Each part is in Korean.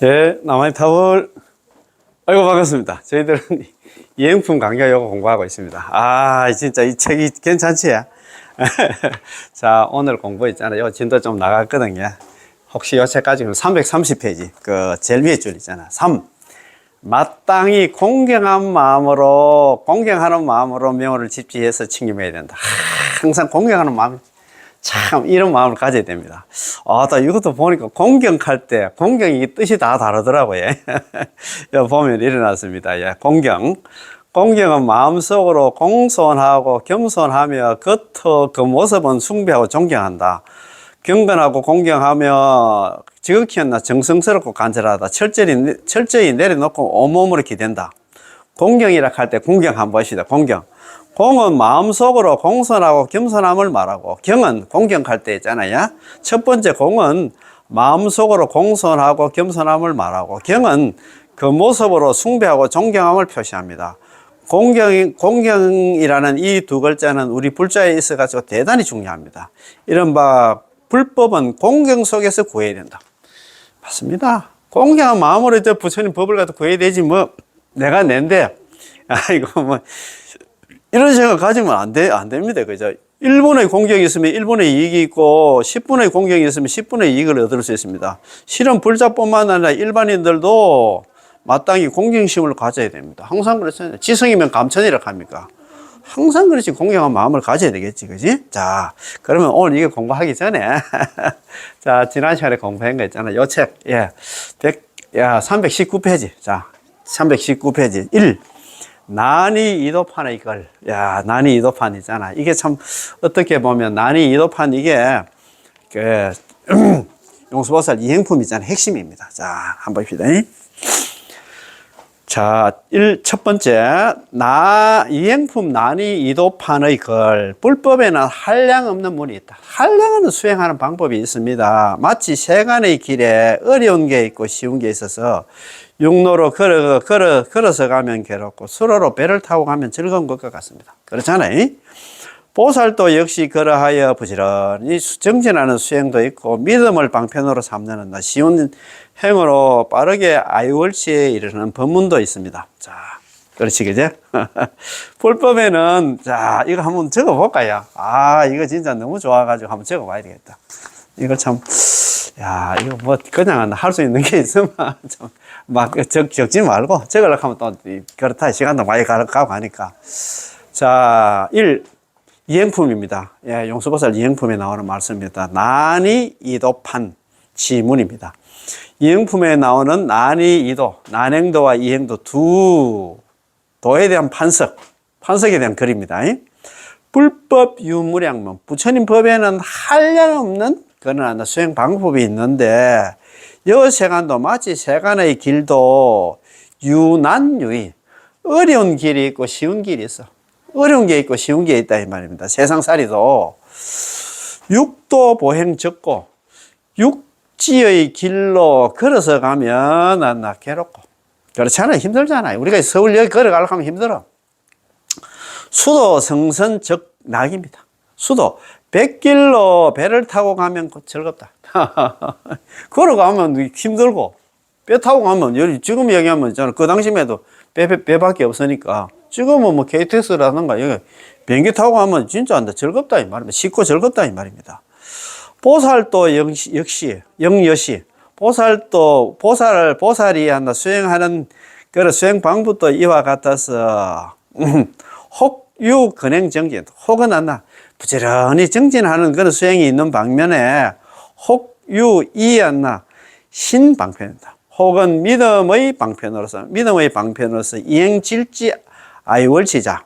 예, 남한의 타월. 아이고, 반갑습니다. 저희들은 이행품 강좌 요거 공부하고 있습니다. 아, 진짜 이 책이 괜찮지? 자, 오늘 공부했잖아요. 요 진도 좀 나갔거든요. 혹시 요 책 가지고 330페이지, 그 제일 위에 줄 있잖아. 3. 마땅히 공경하는 마음으로 명호를 집지해서 칭임해야 된다. 항상 공경하는 마음, 참 이런 마음을 가져야 됩니다. 나 이것도 보니까 공경할 때 공경이 뜻이 다 다르더라고요. 여기 보면 일어났습니다. 예, 공경은 마음속으로 공손하고 겸손하며 겉으로 그 모습은 숭배하고 존경한다. 경건하고 공경하며 지극히 정성스럽고 간절하다. 철저히 내려놓고 온몸으로 기댄다. 공경이라 할 때 공경 한번 봅시다. 공은 마음속으로 공손하고 겸손함을 말하고, 경은 공경할 때 있잖아요. 첫 번째 공은 마음속으로 공손하고 겸손함을 말하고, 경은 그 모습으로 숭배하고 존경함을 표시합니다. 공경이라는 이 두 글자는 우리 불자에 있어가지고 대단히 중요합니다. 이른바 불법은 공경 속에서 구해야 된다. 맞습니다. 공경한 마음으로 이제 부처님 법을 갖다 구해야 되지, 뭐, 내가 낸데, 이거 뭐, 이런 생각 가지면 안 됩니다. 그죠? 1분의 공경이 있으면 1분의 이익이 있고, 10분의 공경이 있으면 10분의 이익을 얻을 수 있습니다. 실은 불자뿐만 아니라 일반인들도 마땅히 공경심을 가져야 됩니다. 항상 그랬어요. 지성이면 감천이라고 합니까? 항상 그렇지, 공경한 마음을 가져야 되겠지, 그지? 자, 그러면 오늘 이거 공부하기 전에, 자, 지난 시간에 공부한 거 있잖아. 요 책, 319페이지. 자, 319페이지. 1. 난이 이도판의 걸. 난이 이도판이잖아. 이게 참, 어떻게 보면, 난이 이도판 이게, 용수보살 이행품이잖아. 핵심입니다. 자, 한번 봅시다. 자, 첫 번째, 이행품 난이 이도판의 걸. 불법에는 한량 없는 문이 있다. 한량은 수행하는 방법이 있습니다. 마치 세간의 길에 어려운 게 있고 쉬운 게 있어서 육로로 걸어서 가면 괴롭고 수로로 배를 타고 가면 즐거운 것과 같습니다. 그렇잖아요. 보살도 역시 그러하여 부지런히 정진하는 수행도 있고 믿음을 방편으로 삼는 쉬운 행으로 빠르게 아유월치에 이르는 법문도 있습니다. 자, 그렇지, 그제? 불법에는, 자, 이거 한번 적어볼까요? 이거 진짜 너무 좋아가지고 한번 적어봐야 되겠다. 이거 참, 이거 뭐, 그냥 할 수 있는 게 있으면 좀, 적지 말고, 적으려고 하면 또, 그렇다. 시간도 많이 가고 하니까. 자, 1. 이행품입니다. 용수보살 이행품에 나오는 말씀입니다. 난이 이도판 지문입니다. 이행품에 나오는 난이 이도, 난행도와 이행도 두 도에 대한 판석에 대한 글입니다. 불법 유무량문, 부처님 법에는 한량없는 그런 수행 방법이 있는데, 여 세간도 마치 세간의 길도 유난유이, 어려운 길이 있고 쉬운 길이 있어. 어려운 게 있고 쉬운 게 있다 이 말입니다. 세상살이도 육도 보행 적고 육지의 길로 걸어서 가면 괴롭고 그렇잖아요. 힘들잖아요. 우리가 서울역 걸어가려고 하면 힘들어. 수도 성선 적 낙입니다. 수도 100길로 배를 타고 가면 즐겁다. 걸어가면 힘들고 배 타고 가면 지금 얘기하면 있잖아. 그 당시에도 배밖에 없으니까 지금은 뭐 KTX라든가 여기 비행기 타고 가면 진짜 즐겁다 이 말입니다. 쉽고 즐겁다 이 말입니다. 보살도 영여시 보살이 수행하는 그런 수행 방법도 이와 같아서 혹유 근행 정진, 혹은 부지런히 정진하는 그런 수행이 있는 방면에 혹유 신방편이다. 혹은 믿음의 방편으로서 이행질지 아이월치자,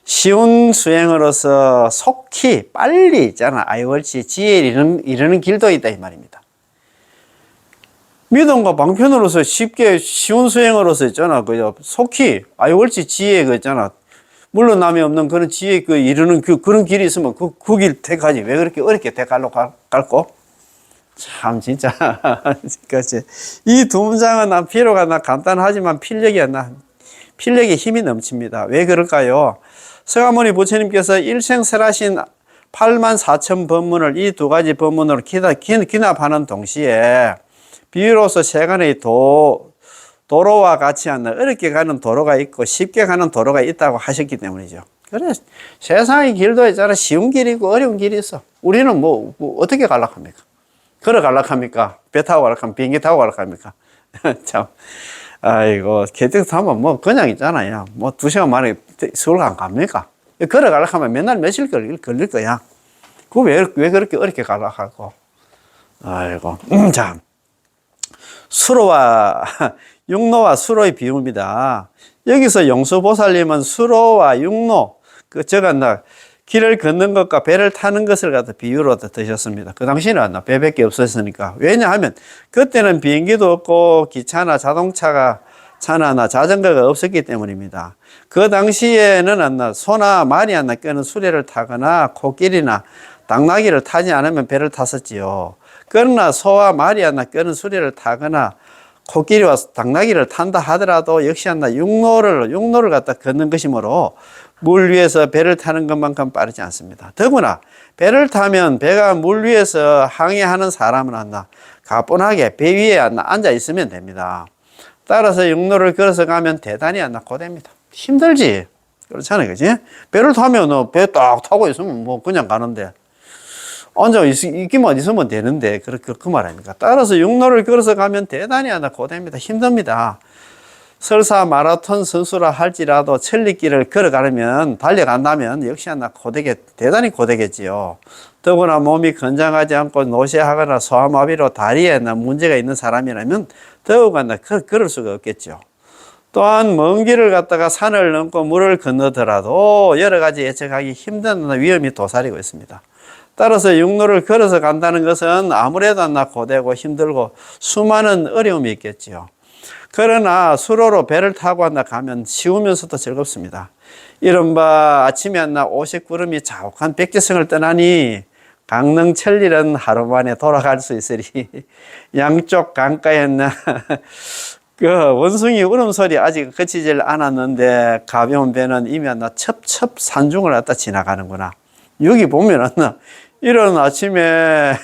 쉬운 수행으로서 속히 빨리 있잖아. 아이월치 지혜에 이르는 길도 있다 이 말입니다. 믿음과 방편으로서 쉽게 쉬운 수행으로서 있잖아. 그죠? 속히 아이월치 지혜 그 있잖아. 물러남이 없는 그런 지혜 이르는 그런 길이 있으면 그 길 택하지. 왜 그렇게 어렵게 택하려고 갈고? 참 진짜 그렇지. 이 두 문장은 필요가 간단하지만 필력에 힘이 넘칩니다. 왜 그럴까요? 서가모니 부처님께서 일생설하신 84,000 법문을 이 두 가지 법문으로 기납하는 동시에 비유로서 세간의 도로와 같이 어렵게 가는 도로가 있고 쉽게 가는 도로가 있다고 하셨기 때문이죠. 그래, 세상의 길도 있잖아. 쉬운 길이 있고 어려운 길이 있어. 우리는 뭐 어떻게 가려고 합니까? 걸어 가려고 합니까? 배 타고 가려고 합니까? 비행기 타고 가려고 합니까? 참, 아이고, KTX 타면 뭐 그냥 있잖아요. 뭐 2시간 만에 서울 안 갑니까? 걸어 가려고 하면 맨날 며칠 걸릴 거야. 그 왜 그렇게 어렵게 가려고 하고. 아이고, 자. 수로와 육로와 수로의 비유입니다. 여기서 용수보살님은 수로와 육로, 길을 걷는 것과 배를 타는 것을 갖다 비유로 드셨습니다. 그 당시에는 배밖에 없었으니까. 왜냐하면 그때는 비행기도 없고 기차나 자동차가 차나 자전거가 없었기 때문입니다. 그 당시에는 소나 말이 끄는 수레를 타거나 코끼리나 당나귀를 타지 않으면 배를 탔었지요. 그러나 소와 말이 끄는 수레를 타거나 코끼리와 당나귀를 탄다 하더라도 역시 육로를 갖다 걷는 것이므로 물 위에서 배를 타는 것만큼 빠르지 않습니다. 더구나 배를 타면 배가 물 위에서 항해하는 사람은 가뿐하게 배 위에 앉아 있으면 됩니다. 따라서 육로를 걸어서 가면 대단히 고됩니다. 힘들지. 그렇잖아요. 그지? 배를 타면 배 딱 타고 있으면 뭐 그냥 가는데 앉아 있기만 있으면 되는데 그 말 아닙니까? 따라서 육로를 걸어서 가면 대단히 고됩니다. 힘듭니다. 설사 마라톤 선수라 할지라도 천리길을 걸어가려면 달려간다면 역시 대단히 고되겠지요. 더구나 몸이 건장하지 않고 노쇠하거나 소아마비로 다리에 문제가 있는 사람이라면 더욱 걸을 수가 없겠죠. 또한 먼 길을 갔다가 산을 넘고 물을 건너더라도 여러 가지 예측하기 힘든 위험이 도사리고 있습니다. 따라서 육로를 걸어서 간다는 것은 아무래도 고되고 힘들고 수많은 어려움이 있겠지요. 그러나 수로로 배를 타고 가면 쉬우면서도 즐겁습니다. 이른바 아침에 오색구름이 자욱한 백제성을 떠나니 강릉 천리는 하루 만에 돌아갈 수 있으리. 양쪽 강가에 그 원숭이 울음소리 아직 그치질 않았는데 가벼운 배는 이미 첩첩 산중을 지나가는구나. 여기 보면은 이런 아침에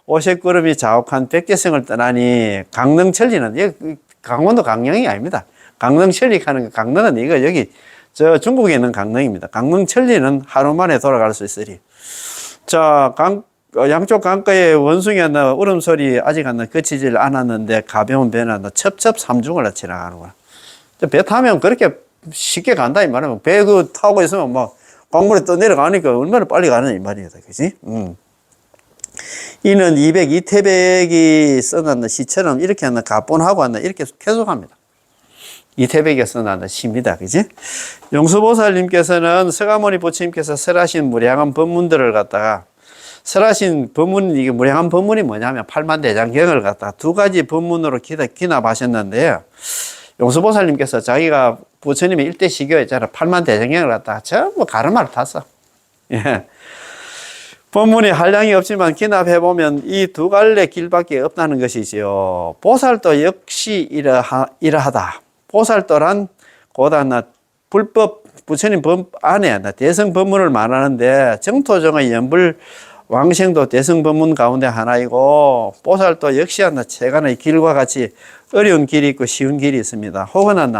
오색구름이 자욱한 백제성을 떠나니 강릉 천리는 강원도 강릉이 아닙니다. 강릉 천리 가는 강릉은 여기 중국에 있는 강릉입니다. 강릉 천리는 하루 만에 돌아갈 수 있으리. 자, 양쪽 강가에 원숭이 울음소리 아직 그치질 않았는데 가벼운 배는 첩첩 삼중을 지나가는구나. 배 타면 그렇게 쉽게 간다 이 말이면 배 타고 있으면 광물에 떠 내려가니까 얼마나 빨리 가는 이 말이다. 그지? 이는 202태백이 써놨는 시처럼 이렇게 가뿐하고 이렇게 계속합니다. 이태백이 써놨는 시입니다. 그지? 용수보살님께서는 서가모니 부처님께서 설하신 무량한 법문들을 갖다가 설하신 법문, 이게 무량한 법문이 뭐냐면 팔만대장경을 갖다가 두 가지 법문으로 기납하셨는데요. 용수보살님께서 자기가 부처님의 일대 시교였잖아. 팔만대장경을 갖다가 전부 가르마를 탔어. 예. 법문이 한량이 없지만 기납해보면 이 두 갈래 길밖에 없다는 것이지요. 보살도 역시 이러하다. 보살도란 고단한 불법, 부처님 법 안에 대성 법문을 말하는데 정토정의 연불 왕생도 대성 법문 가운데 하나이고 보살도 역시 세간의 길과 같이 어려운 길이 있고 쉬운 길이 있습니다. 혹은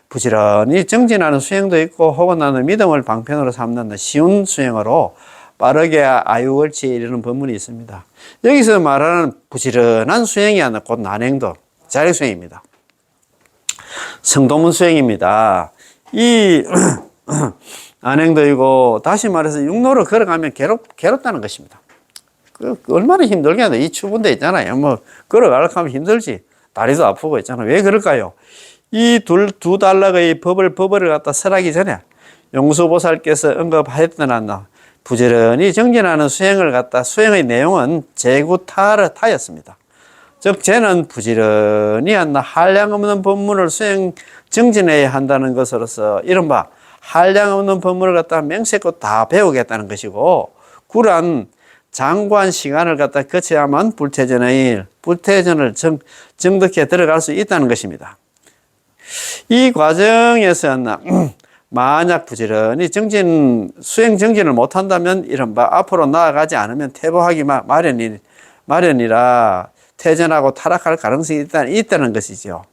부지런히 정진하는 수행도 있고 혹은 믿음을 방편으로 삼는 쉬운 수행으로 빠르게 아유월치에 이르는 법문이 있습니다. 여기서 말하는 부지런한 수행이 곧 난행도, 자력수행입니다. 성도문 수행입니다. 이 난행도이고 다시 말해서 육로를 걸어가면 괴롭다는 것입니다. 얼마나 힘들겠나. 이 추운 데 있잖아요. 걸어가려고 하면 힘들지. 다리도 아프고 있잖아요. 왜 그럴까요? 이 두 단락의 법을 갖다 설하기 전에 용수보살께서 언급하였던 부지런히 정진하는 수행을 갖다 수행의 내용은 제구타였습니다. 즉 쟤는 부지런히 한량 없는 법문을 정진해야 한다는 것으로서 이른바 한량 없는 법문을 갖다 맹세코 다 배우겠다는 것이고 구란 장관 시간을 갖다 거쳐야만 불퇴전을 정득해 들어갈 수 있다는 것입니다. 이 과정에서 만약 부지런히 수행 정진을 못한다면 이른바 앞으로 나아가지 않으면 퇴보하기 마련이라 퇴전하고 타락할 가능성이 있다는 것이죠.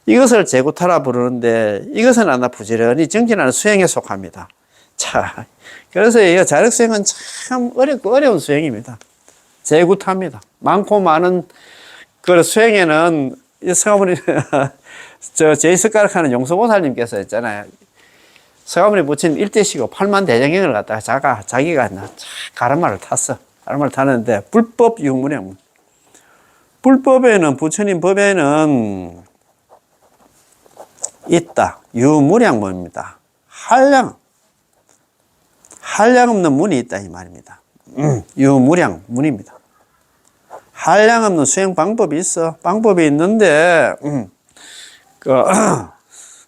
이것을 재구타라 부르는데 이것은 하나 부지런히 정진하는 수행에 속합니다. 자, 그래서 이 자력 수행은 참 어렵고 어려운 수행입니다. 재구타입니다. 많고 많은 그 수행에는 성아버님 제이스가락하는 용서보살님께서 했잖아요. 성아버님 부친 일대시고 8만 대장경을 갖다가 자기가 가르마를 탔어. 가르마를 타는데 불법 유무량. 불법에는 부처님 법에는 있다. 유무량문입니다. 한량 없는 문이 있다 이 말입니다. 유무량 문입니다. 한량 없는 수행 방법이 있어. 방법이 있는데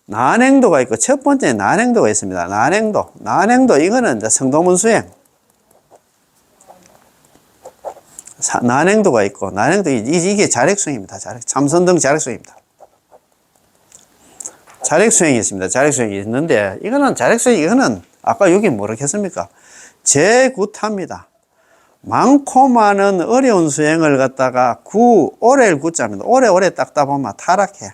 난행도가 있고 첫 번째 난행도가 있습니다. 난행도 이거는 이제 성도문 수행. 난행도가 있고 이게 자력수행입니다. 참선등 자력수행입니다. 자력수행이 있습니다. 자력수행이 있는데 이거는 아까 여기 뭐라겠습니까? 재구타입니다. 많고 많은 어려운 수행을 갖다가 오래를 굳자입니다. 오래 닦다 보면 타락해.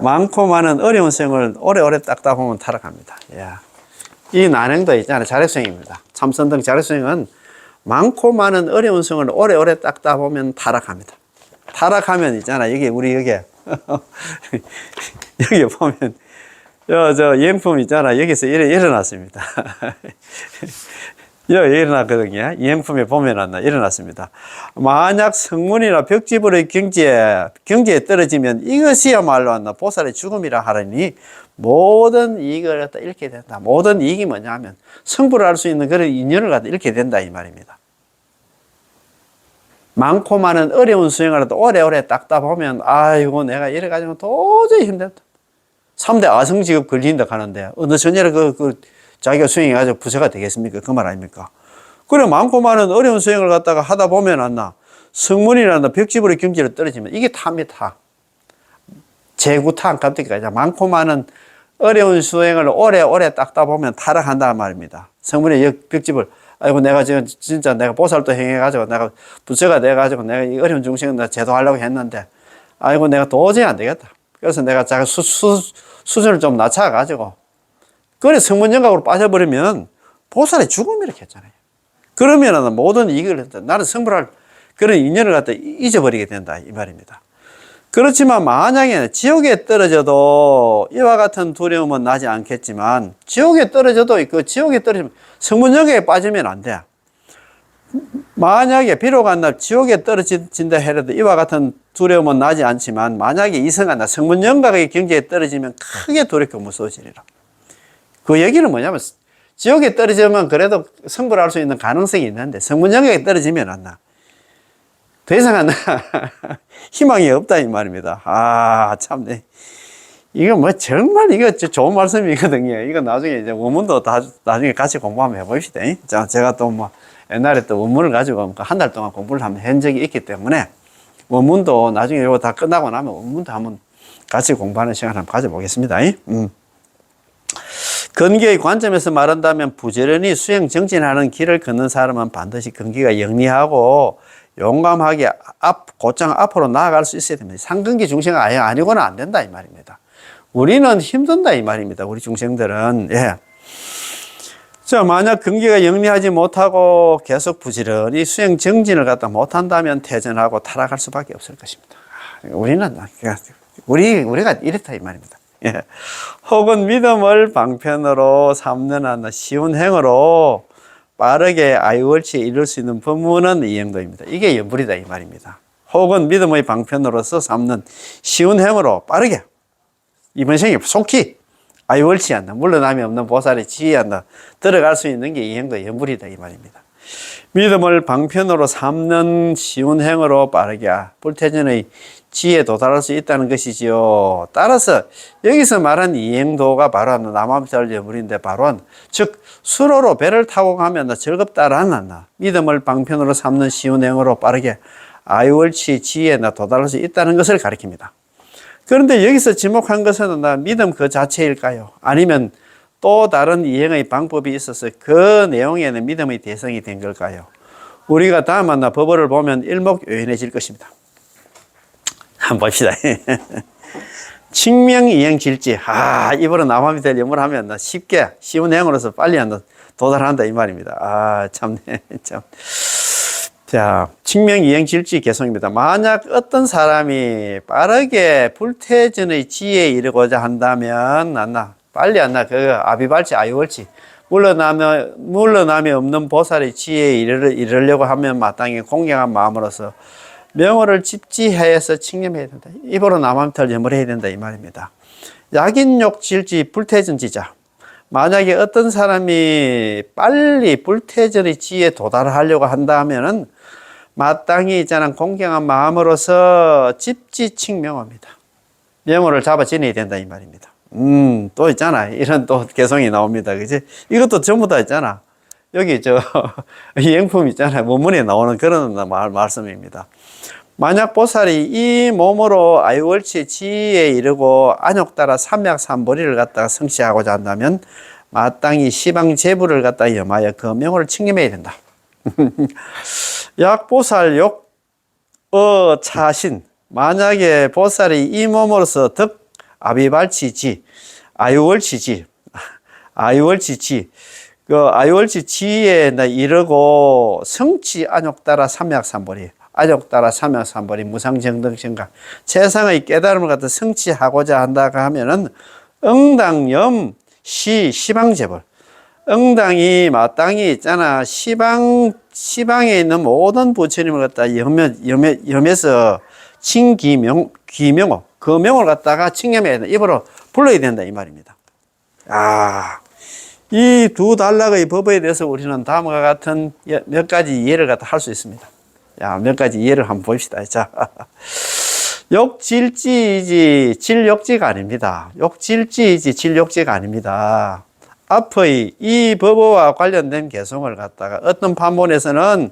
많고 많은 어려운 수행을 오래 닦다 보면 타락합니다. 이 난행도 있잖아요. 자력수행입니다. 참선등 자력수행은 많고 많은 어려운 수행을 오래 닦다 보면 타락합니다. 타락하면 있잖아. 여기 보면 저 이행품 있잖아. 여기서 일어났습니다. 일어났거든요. 이행품에 보면 일어났습니다. 만약 성문이나 벽지불의 경지에 떨어지면 이것이야말로 보살의 죽음이라 하려니 모든 이익을 갖다 잃게 된다. 모든 이익이 뭐냐 하면 성불을 할 수 있는 그런 인연을 갖다 잃게 된다 이 말입니다. 많고 많은 어려운 수행을 오래 닦다 보면 아이고 내가 이래가지고 도저히 힘들다. 3대 아성직업 걸린다 하는데 어느 전열에 자기가 수행해가지고 부처가 되겠습니까? 그 말 아닙니까? 그래 많고 많은 어려운 수행을 갖다가 하다 보면 성문이나 벽지불의 경지로 떨어지면 이게 탑니다. 재구타 안 깝니까? 많고 많은 어려운 수행을 오래 닦다 보면 타락한다 말입니다. 성문의 벽지불 아이고 내가 지금 진짜 내가 보살도 행해가지고 내가 부처가 돼가지고 내가 이 어려운 중생을 제도하려고 했는데 아이고 내가 도저히 안 되겠다. 그래서 내가 자기 수준을 좀 낮춰가지고 그래 성문영각으로 빠져버리면 보살의 죽음 이렇게 했잖아요. 그러면은 모든 이익을 나는 성불할 그런 인연을 갖다 잊어버리게 된다 이 말입니다. 그렇지만 만약에 지옥에 떨어져도 이와 같은 두려움은 나지 않겠지만 지옥에 떨어져도 지옥에 떨어지면 성문영각에 빠지면 안 돼. 만약에 비록 지옥에 떨어진다 해도 이와 같은 두려움은 나지 않지만 만약에 이성한다 성문영각의 경지에 떨어지면 크게 두렵고 무서워지리라. 그 얘기는 뭐냐면 지옥에 떨어지면 그래도 성불할 수 있는 가능성이 있는데 성문영각에 떨어지면 안 나. 더 이상 희망이 없다 이 말입니다. 참네. 이거 정말 이거 좋은 말씀이거든요. 이거 나중에 이제 원문도 나중에 같이 공부 한번 해봅시다. 자, 제가 또 옛날에 또 원문을 가지고 한 달 동안 공부를 한번 한 적이 있기 때문에 원문도 나중에 이거 다 끝나고 나면 원문도 한번 같이 공부하는 시간 한번 가져보겠습니다. 근기의 관점에서 말한다면 부지런히 수행 정진하는 길을 걷는 사람은 반드시 근기가 영리하고 용감하게 곧장 앞으로 나아갈 수 있어야 됩니다. 상근기 중생은 아예 아니고는 안 된다 이 말입니다. 우리는 힘든다 이 말입니다. 우리 중생들은. 자, 만약 근기가 영리하지 못하고 계속 부지런히 수행 정진을 갖다 못한다면 퇴전하고 타락할 수밖에 없을 것입니다. 우리가 이렇다 이 말입니다. 혹은 믿음을 방편으로 삼는 쉬운 행으로 빠르게 아이월치에 이룰 수 있는 법문은 이행도입니다. 이게 연불이다 이 말입니다. 혹은 믿음의 방편으로서 삼는 쉬운 행으로 빠르게 이번 생에 속히 아이월치한다. 물러남이 없는 보살의 지혜한다. 들어갈 수 있는 게 이행도 연불이다 이 말입니다. 믿음을 방편으로 삼는 쉬운 행으로 빠르게 불태전의 지혜에 도달할 수 있다는 것이지요. 따라서 여기서 말한 이행도가 바로 남암살 연불인데 바로 즉 수로로 배를 타고 가면 즐겁다라는 믿음을 방편으로 삼는 쉬운 행으로 빠르게 아이월치 지혜에 도달할 수 있다는 것을 가리킵니다. 그런데 여기서 지목한 것은 믿음 그 자체일까요? 아니면 또 다른 이행의 방법이 있어서 그 내용에는 믿음의 대성이 된 걸까요? 우리가 다음 만나 법어를 보면 일목요연해질 것입니다. 한번 봅시다. 칙명이행질지. 입으로 남합니다. 영어를 하면 쉽게 쉬운 내용으로서 빨리 도달한다 이 말입니다. 참네. 참. 자, 칙명이행질지 개성입니다. 만약 어떤 사람이 빠르게 불태전의 지혜에 이르고자 한다면 빨리 그 아비발치 아유월치 물러남이 없는 보살의 지혜에 이르려고 하면 마땅히 공경한 마음으로서 명호를 집지해서 칙념해야 된다. 입으로 남함탈 염을 해야 된다 이 말입니다. 약인욕질지 불태전지자. 만약에 어떤 사람이 빨리 불태전의 지혜에 도달하려고 한다면은 마땅히 공경한 마음으로서 집지칙명호입니다. 명호를 잡아 지내야 된다 이 말입니다. 또 있잖아. 이런 또 개성이 나옵니다. 그지? 이것도 전부 다 있잖아. 여기 이행품 있잖아요. 원문에 나오는 그런 말씀입니다. 만약 보살이 이 몸으로 아유월치 지혜에 이르고 안욕 따라 삼약삼보리를 갖다가 성취하고자 한다면 마땅히 시방제부를 갖다가 염하여 그 명호를 칙념해야 된다. 약보살 차신. 만약에 보살이 이 몸으로서 덕 아비발치지 아유월치지 그 아유월치 지혜에 이르고 성취 안욕 따라 삼약삼보리 안욕 따라 삼약삼보리 무상정등신가 세상의 깨달음을 갖다 성취하고자 한다고 하면은 응당염 시방재벌 응당이 마땅히 있잖아. 시방에 있는 모든 부처님을 갖다 염해서 기명호 그 명을 갖다가 칙념해야 된다. 입으로 불러야 된다 이 말입니다. 이 두 단락의 법에 대해서 우리는 다음과 같은 몇 가지 이해를 갖다 할 수 있습니다. 몇 가지 이해를 한번 봅시다. 자, 욕질지이지 질욕지가 아닙니다. 욕질지이지 질욕지가 아닙니다. 앞의 이 법어와 관련된 개성을 갖다가 어떤 판본에서는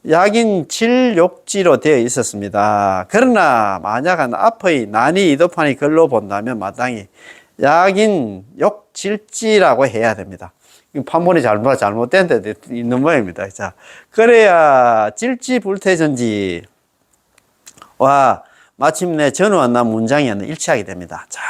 약인 질욕지로 되어 있었습니다. 그러나 만약 앞의 난이 이도판이 글로 본다면 마땅히 약인 욕질지라고 해야 됩니다. 판본이 잘못된 데 있는 모양입니다. 자, 그래야 질지불태전지와 마침내 전후와 문장이 일치하게 됩니다. 자,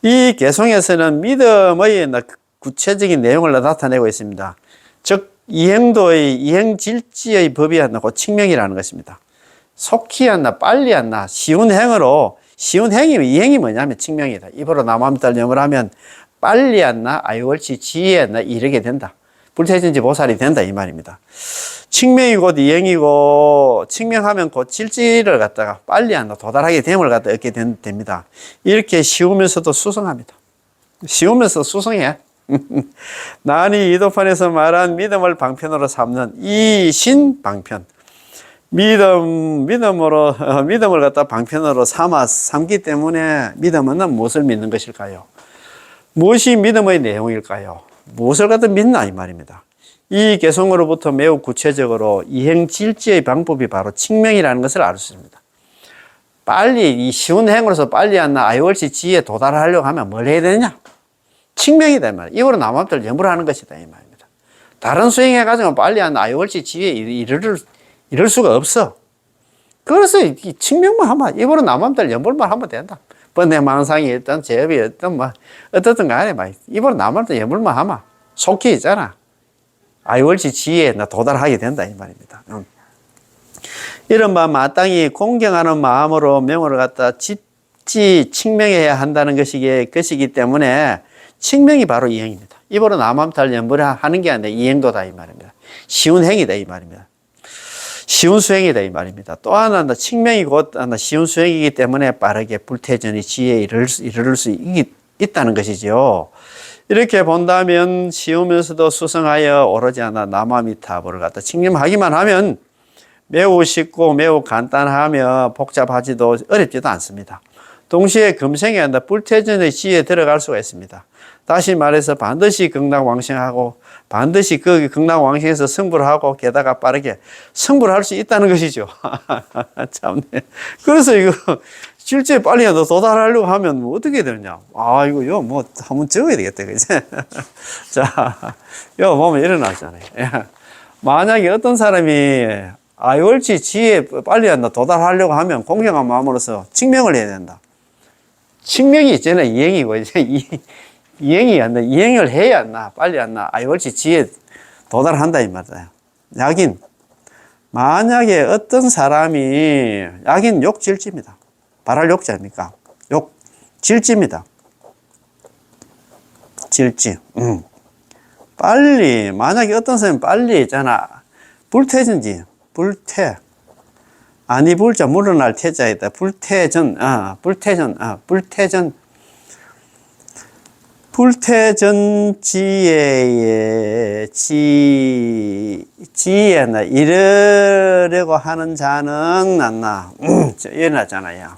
이 개성에서는 믿음의 구체적인 내용을 나타내고 있습니다. 즉 이행질지의 법이 칙명이라는 것입니다. 속히 빨리 쉬운 행으로 쉬운 행위면 이행이 뭐냐면 칙명이다. 입으로 남함달 영을 하면 빨리 아유월치 지혜에 이르게 된다. 불태전지 보살이 된다 이 말입니다. 칙명이 곧 이행이고 칙명하면 곧 질지를 갖다가 빨리 도달하게 됨을 갖다 얻게 됩니다. 이렇게 쉬우면서도 수성합니다. 쉬우면서 수성해. 난이 이도판에서 말한 믿음을 방편으로 삼는 이 신방편. 믿음을 갖다 방편으로 삼기 때문에 믿음은 무엇을 믿는 것일까요? 무엇이 믿음의 내용일까요? 무엇을 갖다 믿나 이 말입니다. 이 개성으로부터 매우 구체적으로 이행질지의 방법이 바로 칙명이라는 것을 알 수 있습니다. 빨리 이 쉬운 행으로서 빨리 아유월치 지혜에 도달하려고 하면 뭘 해야 되느냐? 칙명이다 이 말이에요. 입으로 남함들 염불하는 것이다 이 말입니다. 다른 수행해가지고 빨리 아유월치 지혜에 이럴 수가 없어. 그래서 이 칙명만 하면 입으로 남함들 염불만 하면 된다. 번뇌망상이 있든 제업이 있든 어떻든 간에 입으로 남함들 염불만 하면 속히 있잖아. 아유월치 지혜에 도달하게 된다 이 말입니다. 이른바 마땅히 공경하는 마음으로 명호를 갖다 칙명해야 한다는 것이기 때문에 칙명이 바로 이행입니다. 입으로 남함탈 염불을 하는 게 아니라 이행도다 이 말입니다. 쉬운 행이다 이 말입니다. 쉬운 수행이다 이 말입니다. 또 하나 칙명이 곧 쉬운 수행이기 때문에 빠르게 불태전의 지혜에 이르를 수 있다는 것이죠. 이렇게 본다면 쉬우면서도 수성하여 오로지 남아미타불을 갖다 칙념하기만 하면 매우 쉽고 매우 간단하며 복잡하지도 어렵지도 않습니다. 동시에 금생에 불태전의 지혜에 들어갈 수가 있습니다. 다시 말해서 반드시 극락왕생하고 반드시 그 극락왕신에서 승부를 하고 게다가 빠르게 승부를 할 수 있다는 것이죠. 참네. 그래서 이거 실제 빨리 도달하려고 하면 뭐 어떻게 되느냐. 아, 이거 뭐 한번 적어야 되겠다. 그지? 자, 요 보면 일어나잖아요. 만약에 어떤 사람이 아이월치 지에 빨리 도달하려고 하면 공경한 마음으로서 칙명을 해야 된다. 칙명이 있잖아요. 이행이고, 이제 이행이 안 나. 이행을 해야 안 나. 빨리 안 나. 아이월치 지에 도달한다, 이 말이야. 약인. 만약에 어떤 사람이, 약인 욕질지입니다. 발할 욕자입니까? 질지입니다. 질지. 빨리, 만약에 어떤 사람이 빨리 있잖아. 불태전지. 불태. 아니, 불자, 물러날 태자이다. 불태전, 불태전. 불태전지에, 지에, 이르려고 하는 자는, 일어났잖아요.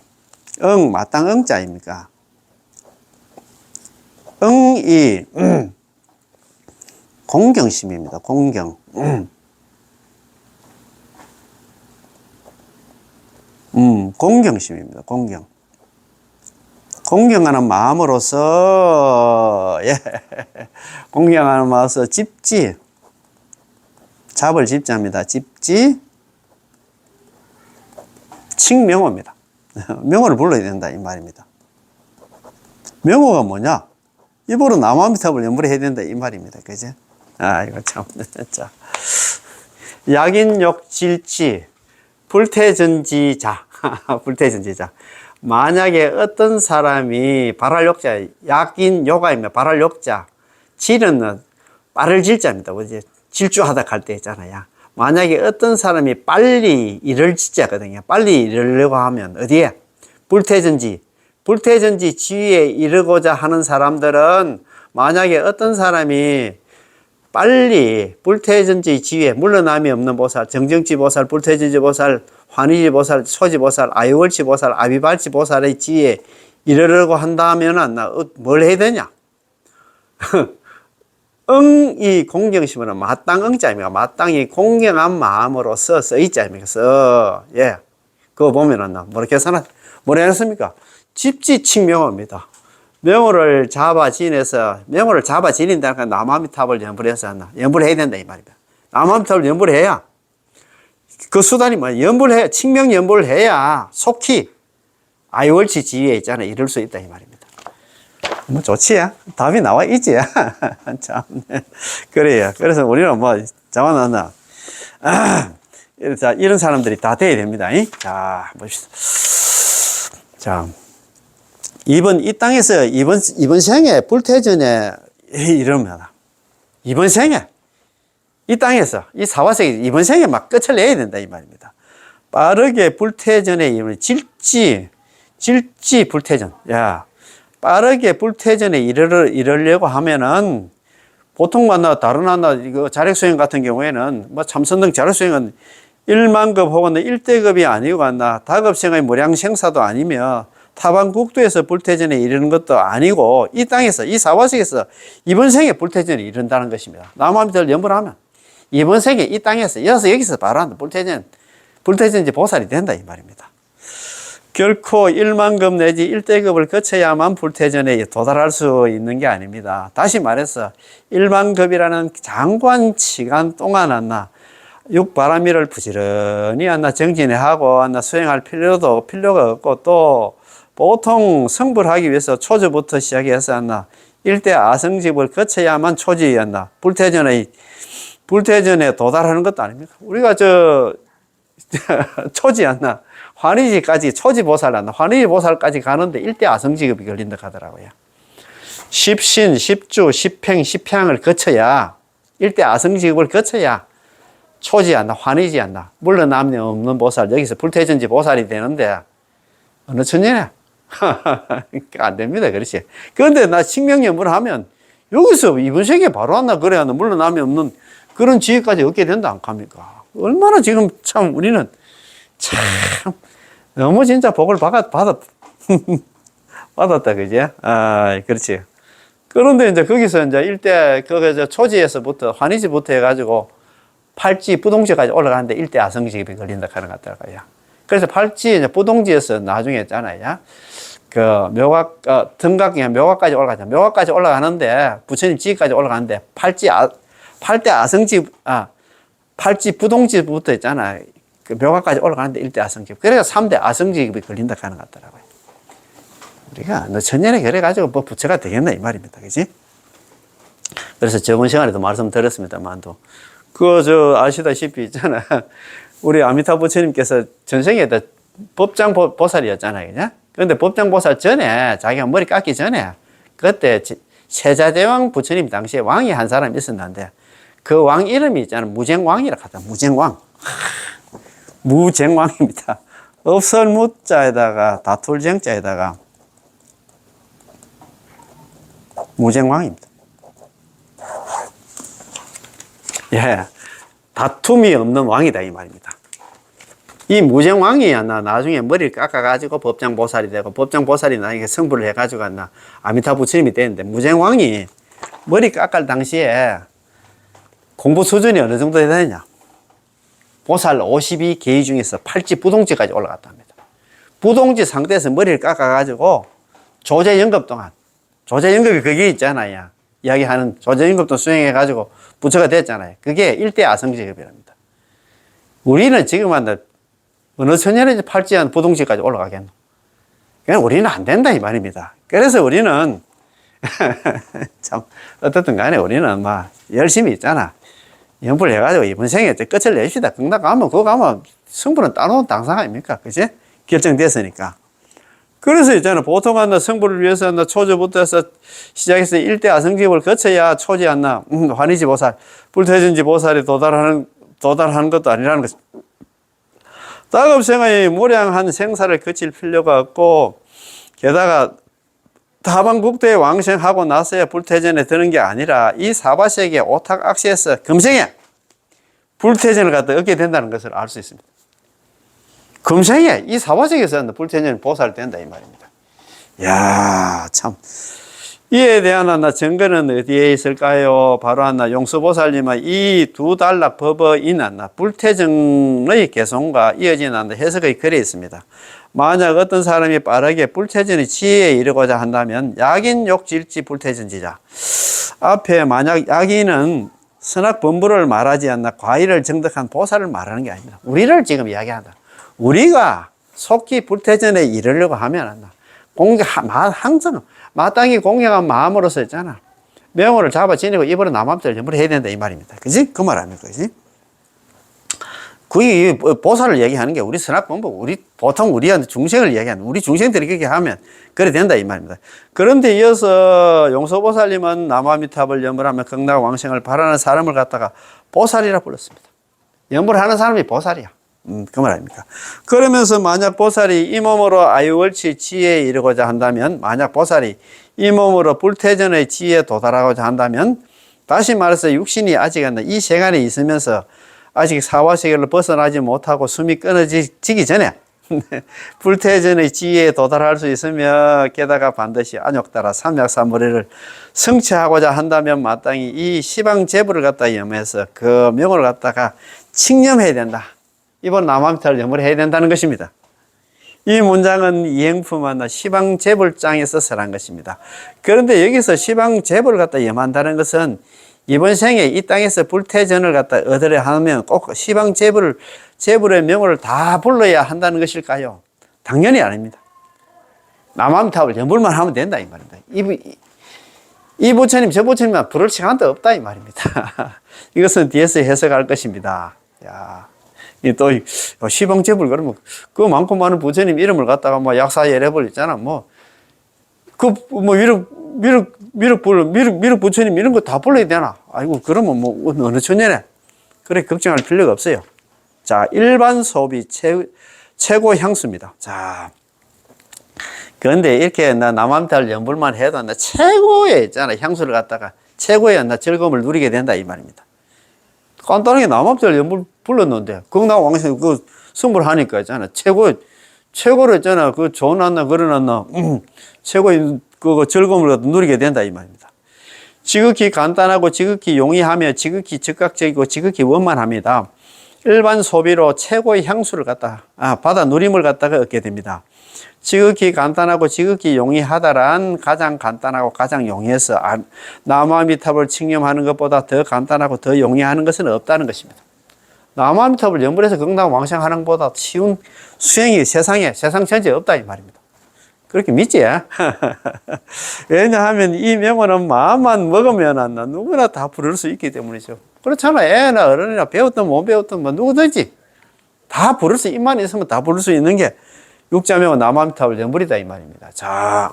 마땅 응자입니까? 응이, 공경심입니다. 공경. 공경심입니다. 공경. 공경하는 마음으로서, 예. 공경하는 마음으로서 집지. 잡을 집자입니다. 집지. 칭명호입니다. 명호를 불러야 된다, 이 말입니다. 명호가 뭐냐? 입으로 남아미탑을 연불해야 된다, 이 말입니다. 그지? 아, 이거 참, 자. 약인욕질지, 불태전지자. 불태전지자. 만약에 어떤 사람이 발할욕자, 약인요가입니다. 발할욕자. 질은 빠를 질자입니다. 어제 질주하다 갈 때 있잖아요. 만약에 어떤 사람이 빨리 일을 짓자거든요. 빨리 이르려고 하면 어디에? 불태전지. 불태전지 지위에 이르고자 하는 사람들은 만약에 어떤 사람이 빨리 불태전지 지위에 물러남이 없는 보살, 정정지 보살, 불태전지 보살, 환희지 보살, 소지 보살, 아유월치 보살, 아비발치 보살의 지위에 이르려고 한다면은 뭘 해야 되냐? 이 공경심은 마땅 응자입니까? 마땅히 공경한 마음으로서 써있자입니까? 예. 그거 보면은 뭐라 했습니까? 집지칭명호입니다. 명호를 잡아 지내서, 명호를 잡아 지닌다니까 남아미탑을 연불해서 연불해야 된다, 이 말입니다. 남아미탑을 연불해야, 그 수단이 뭐야? 연불해, 칭명 연불을 해야 속히 아이월치 지위에 있잖아. 이룰 수 있다, 이 말입니다. 뭐 좋지, 답이 나와 있지. 참. 그래요. 그래서 우리는 뭐, 자만하나. 자, 이런 사람들이 다 돼야 됩니다. 자, 봅시다. 자. 이 땅에서 이번 생에 불태전에 이럽니다. 이번 생에 이 땅에서 이 사화생에 이번 생에 막 끝을 내야 된다 이 말입니다. 빠르게 불태전에 질지 불태전. 야, 빠르게 불태전에 이르려고 하면은 보통 다른 이거 자력수행 같은 경우에는 뭐 참선등 자력수행은 1만급 혹은 1대급이 아니고 다급생의 무량생사도 아니며 타반국도에서 불태전에 이르는 것도 아니고 이 땅에서 이 사화sek에서 이번 생에 불태전에 이른다는 것입니다. 남아미터를 연불하면 이번 생에 이 땅에서 여기서 바로 한다. 불태전지 보살이 된다 이 말입니다. 결코 1만급 내지 1대급을 거쳐야만 불태전에 도달할 수 있는 게 아닙니다. 다시 말해서 1만급이라는 장관 시간 동안 육바라밀을 부지런히 정진해 하고 수행할 필요가 없고 또 보통 성불을 하기 위해서 초조부터 시작해서 일대 아성집을 거쳐야만 초지였나 불태전에 도달하는 것도 아닙니까? 우리가 초지였나 환희지까지 초지보살 환희지보살까지 가는데 일대 아성직업이 걸린다 하더라고요. 십신, 십주, 십행, 십향을 거쳐야 일대 아성직업을 거쳐야 초지였나 환희지였나 물러남이 없는 보살 여기서 불태전지 보살이 되는데 어느 천년이야? 안 됩니다. 그렇지. 그런데 칭명연불을 하면 여기서 이번 생에 바로 그래야 물러남이 없는 그런 지위까지 얻게 된다 안 합니까? 얼마나 지금 참 우리는 참 너무 진짜 복을 받았다 그지? 아, 그렇지. 그런데 이제 거기서 이제 일대, 그, 초지에서부터, 환희지부터 해가지고 팔지, 부동지까지 올라가는데 일대 아성직이 걸린다 하는 것 같더라고요. 그래서 팔지, 이제 부동지에서 나중에 했잖아요. 그 묘각, 등각이 묘각까지 올라가잖아. 묘각까지 올라가는데, 부처님 지기까지 올라가는데, 팔대 아성지, 팔지 부동지부터 있잖아. 그 묘각까지 올라가는데 일대 아성직. 그래서 3대 아성직이 걸린다 하는 것 같더라고요. 우리가 너 천년에 그래가지고 뭐 부처가 되겠나 이 말입니다. 그지? 그래서 저번 시간에도 말씀드렸습니다만도 아시다시피 있잖아. 우리 아미타 부처님께서 전생에도 법장 보살이었잖아요. 그냥? 그런데 법장 보살 전에 자기가 머리 깎기 전에 그때 세자대왕 부처님 당시에 왕이 한 사람 있었는데 그 왕 이름이 있잖아. 무쟁왕이라고 하다. 무쟁왕. 무쟁왕입니다. 없을 무자에다가 다툴 쟁자에다가 무쟁왕입니다. 예, 다툼이 없는 왕이다 이 말입니다. 이 무쟁왕이 나중에 머리를 깎아가지고 법장보살이 되고 법장보살이 나중에 성불을 해가지고 아미타 부처님이 되는데 무쟁왕이 머리 깎을 당시에 공부 수준이 어느 정도 되느냐? 보살 52계위 중에서 팔지 부동지까지 올라갔답니다. 부동지 상태에서 머리를 깎아가지고 조제연급 동안 조제연급이 그게 있잖아요. 이야기하는 조제연급도 수행해가지고 부처가 됐잖아요. 그게 일대 아성직급이랍니다. 우리는 지금 어느 천년에 팔지한 부동지까지 올라가겠노? 그냥 우리는 안 된다 이 말입니다. 그래서 우리는 참 어떻든 간에 우리는 막 열심히 있잖아. 연불 해가지고 이번 생에 끝을 냅시다. 극락 가면 그거 가면 성불은 따놓은 당상 아닙니까? 그지? 결정됐으니까. 그래서 있잖아. 보통 성불을 위해서 초조부터 해서 시작해서 일대 아성직을 거쳐야 초지 환희지 보살, 불퇴진지 보살이 도달하는 것도 아니라는 거죠. 다급생의 무량한 생사를 거칠 필요가 없고, 게다가 다방국대에 왕생하고 나서야 불퇴전에 드는 게 아니라 이 사바세계 오탁악시에서 금생에 불퇴전을 갖다 얻게 된다는 것을 알 수 있습니다. 금생에 이 사바세계에서 불퇴전이 보살된다 이 말입니다. 이야, 참. 이에 대한 증거는 어디에 있을까요? 바로 용수보살님은 이 두 단락 법어인 불퇴정의 개성과 이어진 해석의 글에 있습니다. 만약 어떤 사람이 빠르게 불퇴전의 지혜에 이르고자 한다면 약인욕질지 불퇴전지자. 앞에 만약 약인은 선악범부를 말하지 않나 과일을 정득한 보살을 말하는 게 아닙니다. 우리를 지금 이야기한다. 우리가 속히 불퇴전에 이르려고 하면 항상 마땅히 공경한 마음으로서 있잖아. 명호를 잡아 지니고 입으로 남함대로 연불해야 된다 이 말입니다. 그지? 그 말 아닙니까? 그지? 그게 보살을 얘기하는 게 우리 선악범부, 보통 우리한테 중생을 얘기하는, 우리 중생들이 그렇게 하면 그래 된다 이 말입니다. 그런데 이어서 용서보살님은 남아미탑을 연불하며 극락왕생을 바라는 사람을 갖다가 보살이라 불렀습니다. 연불하는 사람이 보살이야. 그 말 아닙니까? 그러면서 만약 보살이 이 몸으로 아유월치 지혜에 이르고자 한다면, 만약 보살이 이 몸으로 불퇴전의 지혜에 도달하고자 한다면, 다시 말해서 육신이 아직 이 세간에 있으면서 아직 사화세계를 벗어나지 못하고 숨이 끊어지기 전에 불퇴전의 지혜에 도달할 수 있으며, 게다가 반드시 안욕따라 삼약사무리를 성취하고자 한다면 마땅히 이 시방제부를 갖다 염해서 그 명을 갖다가 칭념해야 된다. 이번 남아미타를 염불해야 된다는 것입니다. 이 문장은 이행품 시방제불장에서 설한 것입니다. 그런데 여기서 시방제불을 갖다 염한다는 것은 이번 생에 이 땅에서 불퇴전을 갖다 얻으려 하면 꼭 제불의 명을 다 불러야 한다는 것일까요? 당연히 아닙니다. 남아미타를 염불만 하면 된다 이 말입니다. 이 부처님 저 부처님만 부를 시간도 없다 이 말입니다. 이것은 뒤에서 해석할 것입니다. 야. 또 시방제불 그러면 그 많고 많은 부처님 이름을 갖다가 약사예례불 있잖아. 미륵 부처님 이런 거 다 불러야 되나? 아이고 그러면 어느 천년에 그래 걱정할 필요가 없어요. 자, 일반 소비 최고 향수입니다. 자, 그런데 이렇게 남아미타를 연불만 해도 최고의 있잖아 향수를 갖다가 최고의 즐거움을 누리게 된다 이 말입니다. 간단하게 남아미타를 연불 불렀는데 극락왕생 그 성불하니까 있잖아 최고로 있잖아 그 좋은 그런 최고의 그 즐거움을 누리게 된다 이 말입니다. 지극히 간단하고 지극히 용이하며 지극히 즉각적이고 지극히 원만합니다. 일반 소비로 최고의 향수를 받아 누림을 갖다가 얻게 됩니다. 지극히 간단하고 지극히 용이하다란 가장 간단하고 가장 용이해서 나무아미탑을 칭념하는 것보다 더 간단하고 더 용이하는 것은 없다는 것입니다. 나무아미탑을 연불해서 극락왕생하는 것보다 쉬운 수행이 세상 전체에 없다 이 말입니다. 그렇게 믿지? 왜냐하면 이 명언은 마음만 먹으면 누구나 다 부를 수 있기 때문이죠. 그렇잖아. 애나 어른이나 배웠든 못 배웠든 누구든지 다 부를 수, 입만 있으면 다 부를 수 있는 게 육자명언 나무아미탑을 연불이다 이 말입니다. 자,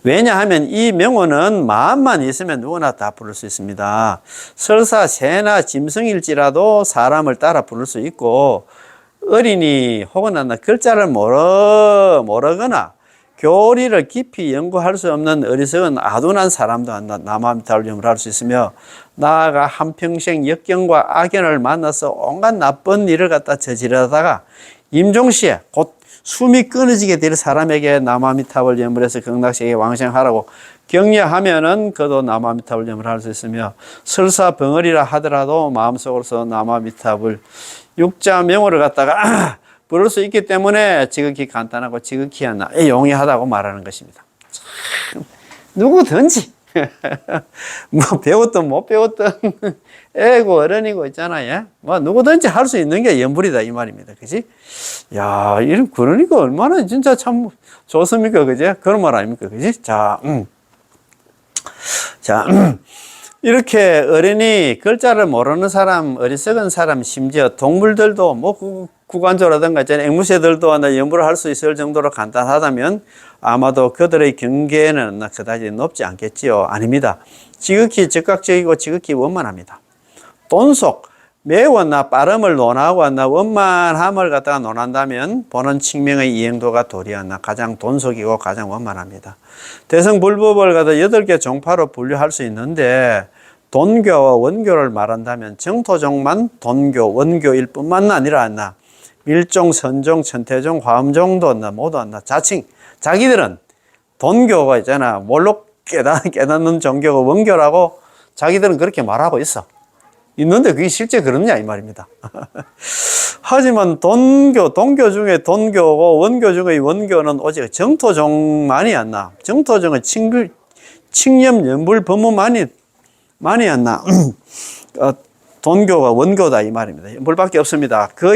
왜냐하면 이 명언은 마음만 있으면 누구나 다 부를 수 있습니다. 설사 새나 짐승일지라도 사람을 따라 부를 수 있고, 어린이 혹은 글자를 모르거나 교리를 깊이 연구할 수 없는 어리석은 아둔한 사람도 나무아미탑을 연불할 수 있으며, 나아가 한평생 역경과 악연을 만나서 온갖 나쁜 일을 갖다 저지르다가 임종시에 곧 숨이 끊어지게 될 사람에게 나무아미탑을 연불해서 극락세계에 왕생하라고 격려하면은 그도 나무아미탑을 연불할 수 있으며, 설사 벙어리라 하더라도 마음속으로서 나무아미탑을 육자명호를 갖다가 부를 수 있기 때문에 지극히 간단하고 지극히 용이하다고 말하는 것입니다. 참, 누구든지 뭐 배웠든 못 배웠든 애고 어른이고 있잖아요. 뭐 누구든지 할 수 있는 게 연불이다 이 말입니다. 그지? 야, 그러니까 얼마나 진짜 참 좋습니까? 그지? 그런 말 아닙니까? 그지? 자, 이렇게 어린이 글자를 모르는 사람, 어리석은 사람, 심지어 동물들도 뭐 구간조라든가 앵무새들도 연불을 할 수 있을 정도로 간단하다면 아마도 그들의 경계는 그다지 높지 않겠지요. 아닙니다. 지극히 즉각적이고 지극히 원만합니다. 돈속, 매우 빠름을 논하고 원만함을 갖다가 논한다면 보는 측명의 이행도가 도리 가장 돈속이고 가장 원만합니다. 대성불법을 갖다 8개 종파로 분류할 수 있는데, 돈교와 원교를 말한다면 정토종만 돈교, 원교일 뿐만 아니라 밀종, 선종, 천태종, 화엄종도 모두 자칭 자기들은 돈교가 있잖아. 뭘로 깨닫는 종교가 원교라고 자기들은 그렇게 말하고 있어. 있는데 그게 실제 그러냐 이 말입니다. 하지만 동교 중에 돈교고 원교 중에 원교는 오직 정토종만이 정토종의 칭념 연불 법문만이 돈교가 원교다 이 말입니다. 연불밖에 없습니다. 그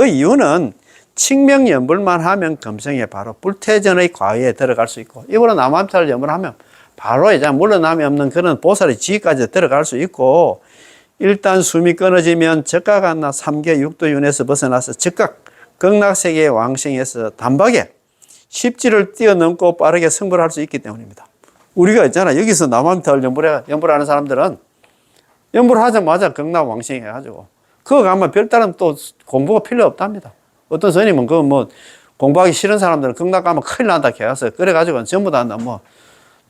이유는 칭명 연불만 하면 금생에 바로 불태전의 과외에 들어갈 수 있고, 이거로 나무아미탑을 연불하면 바로 이제 물러남이 없는 그런 보살의 지위까지 들어갈 수 있고, 일단 숨이 끊어지면 즉각 3계 6도윤에서 벗어나서 즉각 극락세계의 왕생에서 단박에 십지를 뛰어넘고 빠르게 승불할 수 있기 때문입니다. 우리가 있잖아, 여기서 나무아미탑을 연불하는 사람들은 연불하자마자 극락 왕생 해가지고 그거 가면 별다른 또 공부가 필요 없답니다. 어떤 스님은 공부하기 싫은 사람들은 극락 가면 큰일 난다 해서 그래가지고 전부 다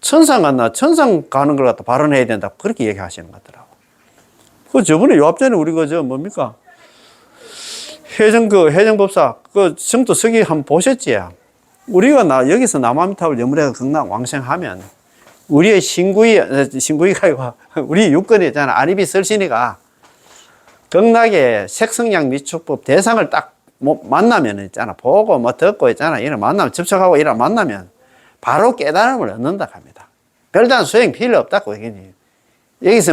천상 가는 걸 갖다 발언해야 된다 그렇게 얘기하시는 것 같더라고. 저번에 요 앞전에 우리 뭡니까? 해정법사 정도 서기 한번 보셨지? 우리가 여기서 나무아미탑을 연불해서 극락 왕생하면 우리의 신구이가 우리 육건이 있잖아. 아니비 설신이가 극락의 색성량 미축법 대상을 딱 만나면 있잖아. 보고 듣고 있잖아. 이런 만나면 접촉하고 이런 만나면 바로 깨달음을 얻는다 합니다. 별다른 수행 필요 없다고 얘기니. 여기서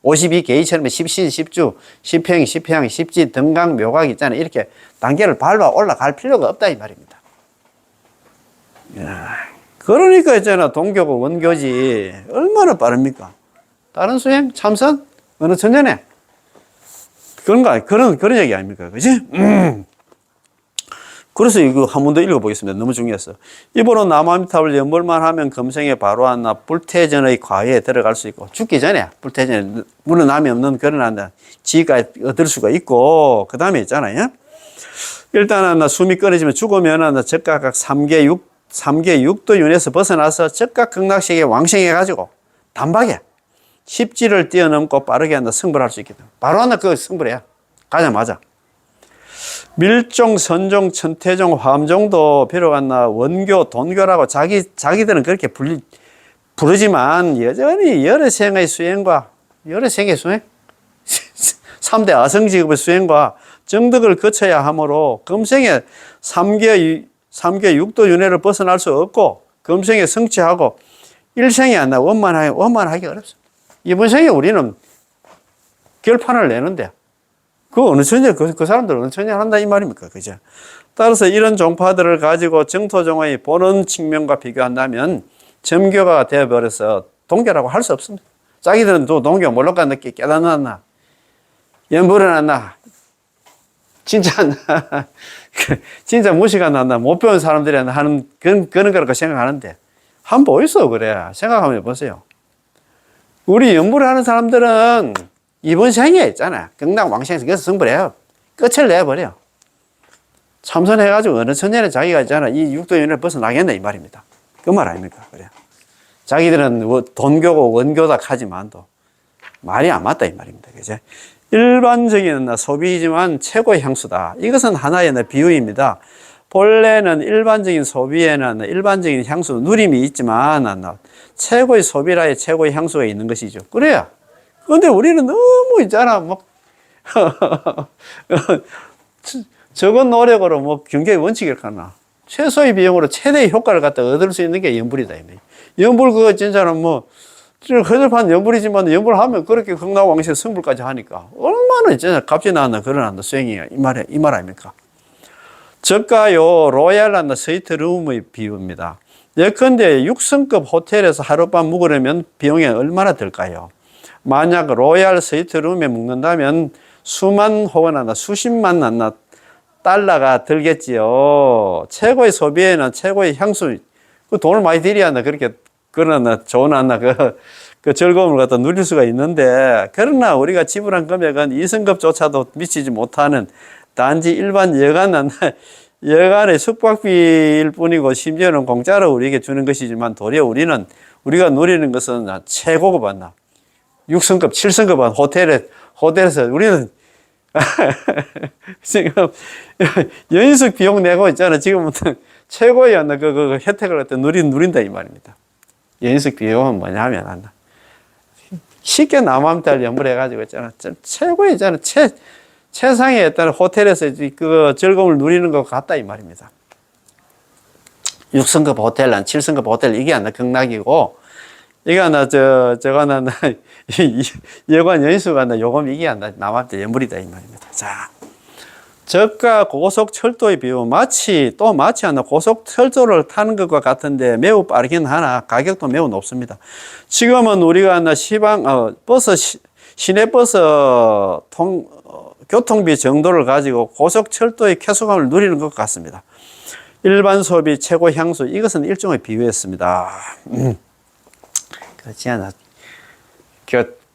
52개의처럼 십신, 십주, 십행, 십향, 십지, 등강, 묘각 있잖아. 이렇게 단계를 밟아 올라갈 필요가 없다 이 말입니다. 그러니까 있잖아. 동교고 원교지. 얼마나 빠릅니까? 다른 수행, 참선, 어느 천년에. 그런 얘기 아닙니까? 그지? 그래서 이거 한 번 더 읽어보겠습니다. 너무 중요해서. 이보로 나무아미탑을 연불만 하면 금생에 바로 불태전의 과외에 들어갈 수 있고, 죽기 전에 불태전에 물러남이 없는 그런 지위가 얻을 수가 있고, 그 다음에 있잖아요. 일단은 숨이 끊어지면 죽으면 즉각 3계 6도윤에서 벗어나서 즉각 극락세계에 왕생해가지고 단박에 십지를 뛰어넘고 빠르게 승불할 수 있기 때문에 바로 그 승불이야. 가자마자. 밀종, 선종, 천태종, 화엄종도 비록 원교, 돈교라고 자기들은 그렇게 부르지만 여전히 여러 생의 수행과 여러 생의 수행 3대 아성직업의 수행과 정덕을 거쳐야 하므로 금생에 3계 6도 윤회를 벗어날 수 없고 금생에 성취하고 일생에 안 나 원만하기 어렵습니다. 이번 생에 우리는 결판을 내는데 그 어느 천재 그 사람들 어느 천재 한다 이 말입니까? 그죠? 따라서 이런 종파들을 가지고 정토종의 보는 측면과 비교한다면 점교가 되어버려서 동교라고 할 수 없습니다. 자기들은 또 동교 몰락가 늦게 깨닫았나 연불을 났나 진짜 진짜 무시가 났나 못 배운 사람들이 하는 그런 거라고 생각하는데 한번 보이소 그래 생각하면 해보세요. 우리 연불을 하는 사람들은 이번 생에 있잖아 경락왕생에서 계속 승부해요. 끝을 내버려. 참선해가지고 어느 천년에 자기가 있잖아 이 육도연을 벗어나겠네 이 말입니다. 그 말 아닙니까? 그래. 자기들은 돈교고 원교다 하지만도 말이 안 맞다 이 말입니다. 그죠? 일반적인 소비이지만 최고의 향수다. 이것은 하나의 비유입니다. 본래는 일반적인 소비에는 일반적인 향수, 누림이 있지만 최고의 소비라의 최고의 향수가 있는 것이죠. 그래야. 그런데 우리는 너무 있잖아. 뭐 적은 노력으로 경제의 원칙을 가나. 최소의 비용으로 최대의 효과를 갖다 얻을 수 있는 게 연불이다. 연불 그거 진짜는 허접한 연불이지만 연불하면 그렇게 극락왕실 성불까지 하니까 얼마나 진짜 값이 나왔나 그러나 수행이야 이 말 아닙니까? 저가요 로얄한 스위트 룸의 비유입니다. 예컨대 6성급 호텔에서 하룻밤 묵으려면 비용이 얼마나 들까요? 만약 로얄 스위트 룸에 묵는다면 수만 혹은 수십만 달러가 들겠지요. 최고의 소비에는 최고의 향수, 그 돈을 많이 들여야 그렇게 그러나 좋은 그 즐거움을 갖다 누릴 수가 있는데, 그러나 우리가 지불한 금액은 2성급조차도 미치지 못하는 단지 일반 여간의 숙박비일 뿐이고, 심지어는 공짜로 우리에게 주는 것이지만, 도리어 우리가 누리는 것은 최고급 6성급, 7성급 호텔에서 우리는 지금 연수к 비용 내고 있잖아. 지금부터 최고의 그 혜택을 갖다 누린다 이 말입니다. 연수к 비용은 뭐냐면 쉽게 남암달 연불해가지고 있잖아. 최고의 있잖아. 최상의 어떤 호텔에서 그 즐거움을 누리는 것 같다 이 말입니다. 6성급 호텔, 7성급 호텔 이게 극락이고, 이거 여관 연수가 요금 이게 남암달 연불이다 이 말입니다. 자, 저가 고속철도의 비유 마치 고속철도를 타는 것과 같은데 매우 빠르긴 하나 가격도 매우 높습니다. 지금은 우리가 시내버스 교통비 정도를 가지고 고속철도의 쾌속함을 누리는 것 같습니다. 일반 소비 최고 향수, 이것은 일종의 비유였습니다. 그렇지 않아.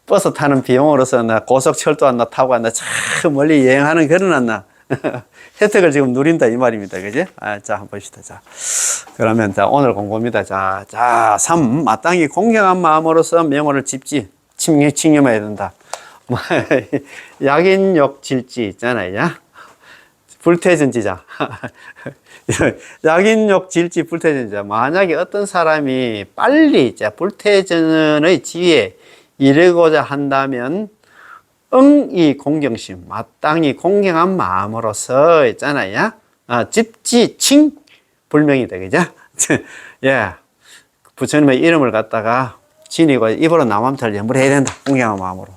버스 타는 비용으로서 고속철도 타고 참 멀리 여행하는 그런 혜택을 지금 누린다 이 말입니다. 그지? 자, 한번 봅시다. 자, 그러면 오늘 공부입니다. 자, 3. 마땅히 공경한 마음으로서 명호를 칭념해야 된다. 약인욕 질지 있잖아요. 불태전지자. 약인욕 질지 불태전지자. 만약에 어떤 사람이 빨리 불태전의 지위에 이르고자 한다면 이 공경심, 마땅히 공경한 마음으로서 있잖아요. 집지칭 불명이다, 그죠? 예. 부처님의 이름을 갖다가 지니고 입으로 남암탈 연불해야 된다. 공경한 마음으로.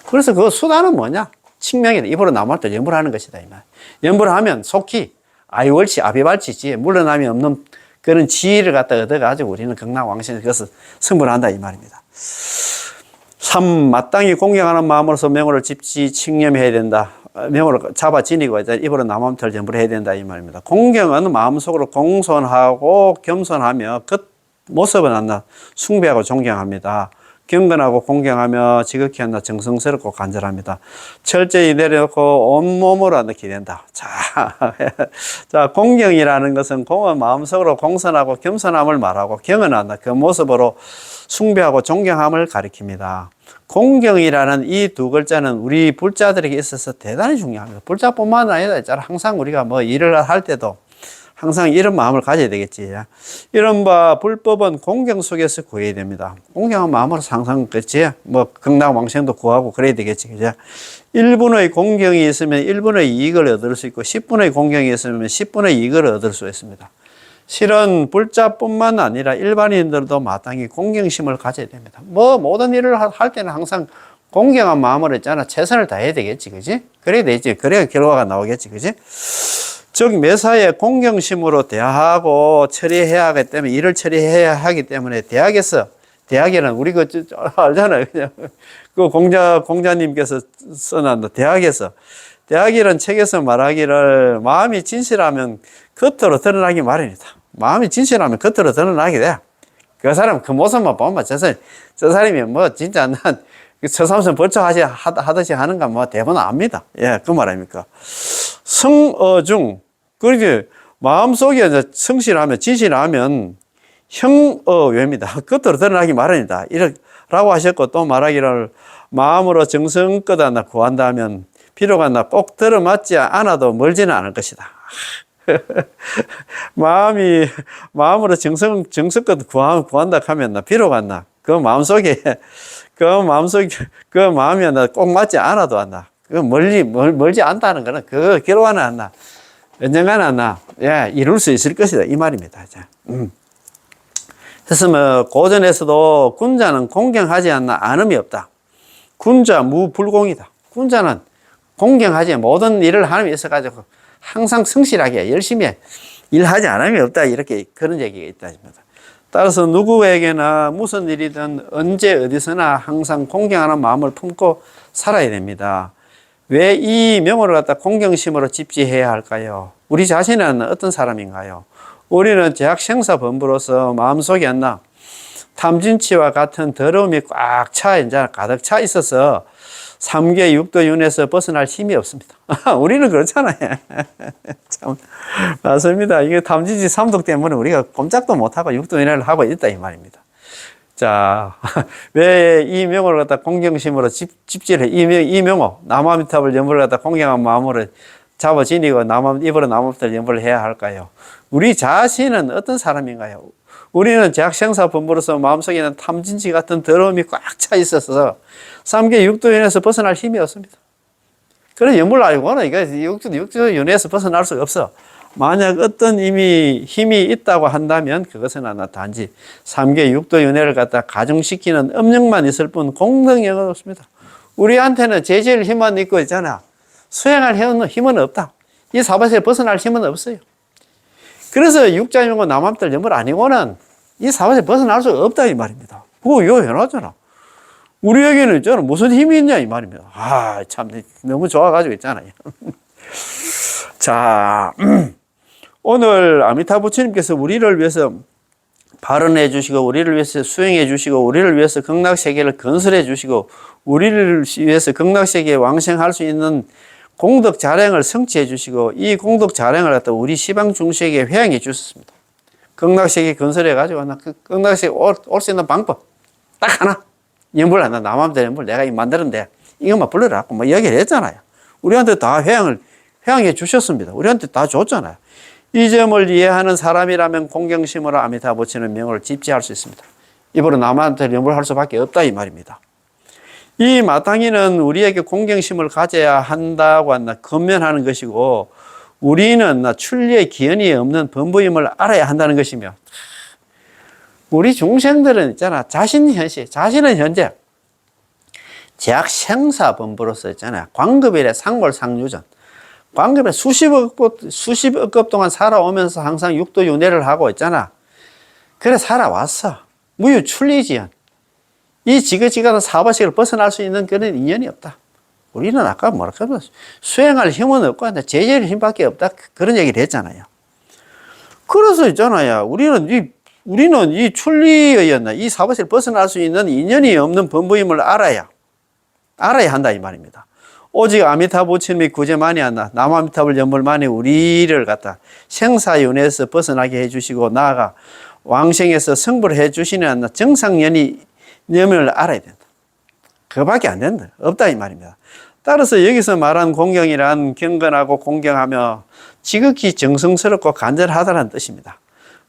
그래서 그 수단은 뭐냐? 칭명이다. 입으로 남암탈 연불하는 것이다, 이 말. 연불하면 속히 아이월치, 아비발치지 물러남이 없는 그런 지위를 갖다 얻어가지고 우리는 극락왕신을 그것을 승분한다, 이 말입니다. 3. 마땅히 공경하는 마음으로서 명호를 칭념해야 된다. 명호를 잡아 지니고 입으로 남암탈 연불해야 된다 이 말입니다. 공경은 마음속으로 공손하고 겸손하며 그 모습은 숭배하고 존경합니다. 경건하고 공경하며 지극히 정성스럽고 간절합니다. 철저히 내려놓고 온몸으로 기댄다. 자, 공경이라는 것은 공은 마음속으로 공손하고 겸손함을 말하고 경은 그 모습으로 숭배하고 존경함을 가리킵니다. 공경이라는 이 두 글자는 우리 불자들에게 있어서 대단히 중요합니다. 불자뿐만 아니라 항상 우리가 일을 할 때도 항상 이런 마음을 가져야 되겠지. 이른바 불법은 공경 속에서 구해야 됩니다. 공경한 마음으로 항상, 그렇지? 뭐, 극락왕생도 구하고 그래야 되겠지. 그죠? 1분의 공경이 있으면 1분의 이익을 얻을 수 있고, 10분의 공경이 있으면 10분의 이익을 얻을 수 있습니다. 실은 불자뿐만 아니라 일반인들도 마땅히 공경심을 가져야 됩니다. 뭐, 모든 일을 할 때는 항상 공경한 마음으로 했잖아. 최선을 다해야 되겠지. 그지? 그래야 되지. 그래야 결과가 나오겠지. 그지? 즉, 매사에 공경심으로 대하고 처리해야 하기 때문에, 일을 처리해야 하기 때문에 대학에는 우리 알잖아요. 그냥 그 공자님께서 써놨다. 대학이라는 책에서 말하기를 마음이 진실하면 겉으로 드러나기 마련이다. 마음이 진실하면 겉으로 드러나게 돼. 그 사람 그 모습만 보면 저 사람이 뭐 진짜 난 처삼선 벌쩍하듯이 하는가 뭐 대부분 압니다. 예, 그 말 아닙니까? 성어중, 그렇게 마음속에 이제 성실하면, 진실하면 형어외입니다. 겉으로 드러나기 마련이다. 이라고 하셨고, 또 말하기를 마음으로 정성껏 하나 구한다면 비로가 나 꼭 들어맞지 않아도 멀지는 않을 것이다. 마음으로 정성껏 구한다 하면 나 비로가 나 그 마음속에 그 마음이 나 꼭 맞지 않아도 한다. 그 멀지 않다는 거는 그 결과는 안 나. 언젠가는 안 나. 예, 이룰 수 있을 것이다. 이 말입니다. 그래서 뭐, 고전에서도 군자는 공경하지 않나 안음이 없다. 군자 무불공이다. 군자는 공경하지 모든 일을 하는 데 있어가지고 항상 성실하게 열심히 일하지 않음이 없다. 이렇게 그런 얘기가 있다. 따라서 누구에게나 무슨 일이든 언제 어디서나 항상 공경하는 마음을 품고 살아야 됩니다. 왜 이 명호를 갖다 공경심으로 집지해야 할까요? 우리 자신은 어떤 사람인가요? 우리는 제약생사 범부로서 마음속에 있나 탐진치와 같은 더러움이 꽉 차, 이제 가득 차 있어서 3계 6도 윤에서 벗어날 힘이 없습니다. 우리는 그렇잖아요. 참, 맞습니다. 이게 탐진치 삼독 때문에 우리가 꼼짝도 못하고 6도 윤회를 하고 있다, 이 말입니다. 자, 왜 이 명호를 갖다 공경심으로 집지를, 이 명호, 남아미탑을 연불을 갖다 공경한 마음으로 잡아 지니고 입으로 남아미탑을 연불을 해야 할까요? 우리 자신은 어떤 사람인가요? 우리는 제약생사 범부로서 마음속에 있는 탐진치 같은 더러움이 꽉 차 있어서 3계 6도윤에서 벗어날 힘이 없습니다. 그런 연불 알고는 이거 6도윤에서 벗어날 수가 없어. 만약 어떤 힘이 있다고 한다면 그것은 하나 단지 3계 6도윤회를 갖다 가중시키는 업력만 있을 뿐 공덕력은 없습니다. 우리한테는 제재일 힘만 있고 있잖아. 수행할 힘은 없다. 이 사바세에 벗어날 힘은 없어요. 그래서 육자명고 남암들 연불 아니고는 이 사바세에 벗어날 수가 없다 이 말입니다. 그거 이거 해놨잖아. 우리에게는 있잖아. 무슨 힘이 있냐 이 말입니다. 아, 참 너무 좋아가지고 있잖아요. 자, 오늘 아미타 부처님께서 우리를 위해서 발언해 주시고 우리를 위해서 수행해 주시고 우리를 위해서 극락세계를 건설해 주시고 우리를 위해서 극락세계에 왕생할 수 있는 공덕 자량을 성취해 주시고 이 공덕 자량을 갖다 우리 시방 중시에게 회양해 주셨습니다. 극락세계 건설해 가지고 그 극락세계 올 수 있는 방법 딱 하나. 연불 한다. 남아미타 연불 내가 만들었는데 이것만 불러라고 뭐 얘기를 했잖아요. 우리한테 다 회양해 주셨습니다. 우리한테 다 줬잖아요. 이 점을 이해하는 사람이라면 공경심으로 아미타 부처님 명호를 집지할 수 있습니다. 입으로 남한테 연불할 수밖에 없다 이 말입니다. 이 마땅히는 우리에게 공경심을 가져야 한다고 한다 건면하는 것이고 우리는 출리의 기연이 없는 범부임을 알아야 한다는 것이며 우리 중생들은 있잖아 자신은 현재 제약 생사 범부로서 있잖아요. 광급일의 상골상유전 광급에 수십억 급 동안 살아오면서 항상 육도 윤회를 하고 있잖아. 그래 살아왔어. 무유출리지연. 이 지긋지긋한 사바식을 벗어날 수 있는 그런 인연이 없다. 우리는 아까 뭐랄까 하면 수행할 힘은 없고 제재할 힘밖에 없다. 그런 얘기를 했잖아요. 그래서 있잖아요. 우리는 이 출리였나 이 사바식을 벗어날 수 있는 인연이 없는 범부임을 알아야 한다 이 말입니다. 오직 아미타 부처님이 구제만이 않나 남아미타불 연불만이 우리를 갖다 생사윤회에서 벗어나게 해주시고 나아가 왕생에서 성불을 해주시는 않나 정상연이 염을 알아야 된다. 그거밖에 안 된다. 없다 이 말입니다. 따라서 여기서 말한 공경이란 경건하고 공경하며 지극히 정성스럽고 간절하다는 뜻입니다.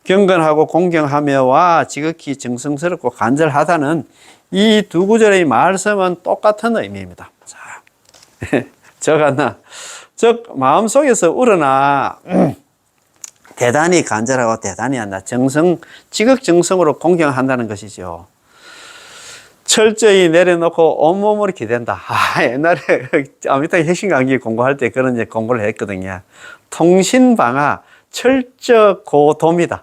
경건하고 공경하며와 지극히 정성스럽고 간절하다는 이 두 구절의 말씀은 똑같은 의미입니다. 자, 즉 마음속에서 우러나 대단히 간절하고 대단히 한다. 지극정성으로 공경한다는 것이죠. 철저히 내려놓고 온몸으로 기댄다. 옛날에 아미타 핵심 강의 공부할 때 그런 공부를 했거든요. 통신방아 철저고도입니다.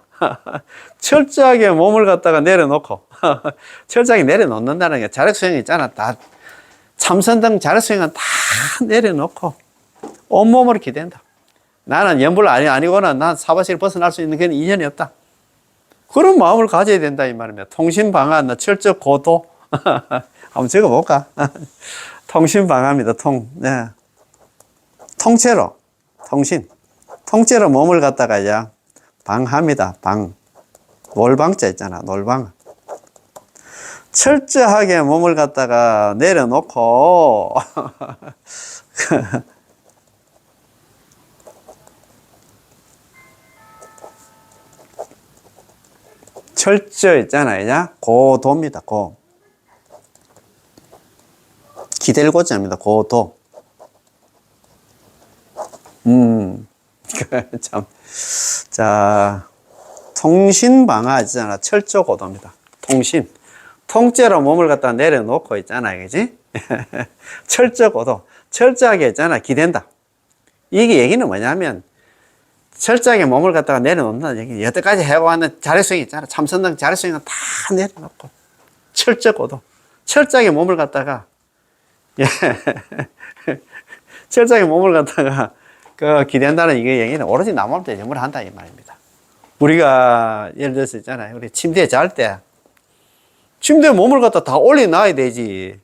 철저하게 몸을 갖다가 내려놓고 철저하게 내려놓는다는 게 자력수행 있잖아. 다 참선등 자력수행은 다 내려놓고 온몸으로 기댄다. 나는 연불 아니거나 난 사바세를 벗어날 수 있는 그런 인연이 없다. 그런 마음을 가져야 된다 이 말입니다. 통신방아 철저고도 한번 적어볼까? 통신방아입니다. 네. 통째로 통째로 몸을 갖다가 이제 방합니다. 놀방자 있잖아. 놀방. 철저하게 몸을 갖다가 내려놓고 철저 있잖아요. 고도입니다. 기댈 고자입니다. 고도. 참. 자, 통신방아 있잖아. 철저고도입니다. 통째로 몸을 갖다 내려놓고 있잖아. 그지? 철저고도. 철저하게 있잖아. 기댄다. 이게 얘기는 뭐냐면, 철저하게 몸을 갖다가 내려놓는다는 얘기. 여태까지 해왔는 자력수행 있잖아. 참선등 자력수행은 다 내려놓고. 철저고도. 철저하게 몸을 갖다가, 철저하게 몸을 갖다가, 기댄다는 이게 얘기는 오로지 남한테 염을 한다 이 말입니다. 우리가 예를 들어서 있잖아요. 우리 침대에 잘 때 침대에 몸을 갖다 다 올려놔야 되지.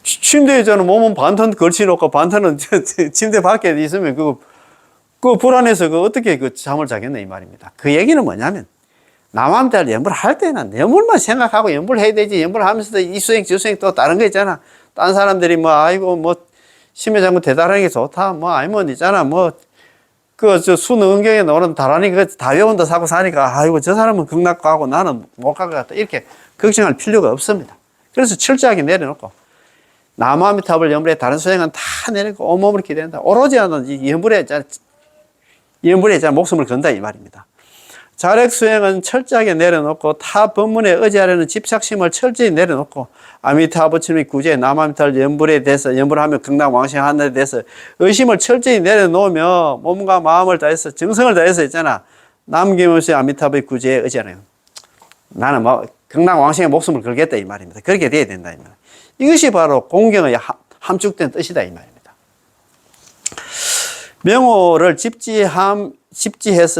침대에 저는 몸은 반턴 걸쳐놓고 반턴은 침대 밖에 있으면 그 불안해서 어떻게 잠을 자겠나 이 말입니다. 그 얘기는 뭐냐면 남한테 염불 할 때는 염불만 생각하고 염불 해야 되지. 염불 하면서도 이 수행 저 수행 또 다른 거 있잖아. 딴 사람들이 아이고 심해장군 대단한 게 좋다. 아니면 있잖아. 저 수능경에 나오는 다란이 다 외운다 사고 사니까, 아이고, 저 사람은 극락 가고 나는 못 갈 것 같다. 이렇게 걱정할 필요가 없습니다. 그래서 철저하게 내려놓고, 나무아미타불 염불에 다른 수행은 다 내리고 온몸을 기댄다. 오로지 하는 염불에 목숨을 건다. 이 말입니다. 자력수행은 철저하게 내려놓고 타 법문에 의지하려는 집착심을 철저히 내려놓고 아미타부처님의 구제 남아미타를 염불에 대해서 염불하며 극락왕생하는 데 대해서 의심을 철저히 내려놓으며 몸과 마음을 다해서 정성을 다해서 있잖아. 남김없이 아미타부의 구제에 의지하는 나는 극락왕생의 목숨을 걸겠다 이 말입니다. 그렇게 돼야 된다 이 말. 이것이 바로 공경의 함축된 뜻이다 이 말입니다. 명호를 집지해서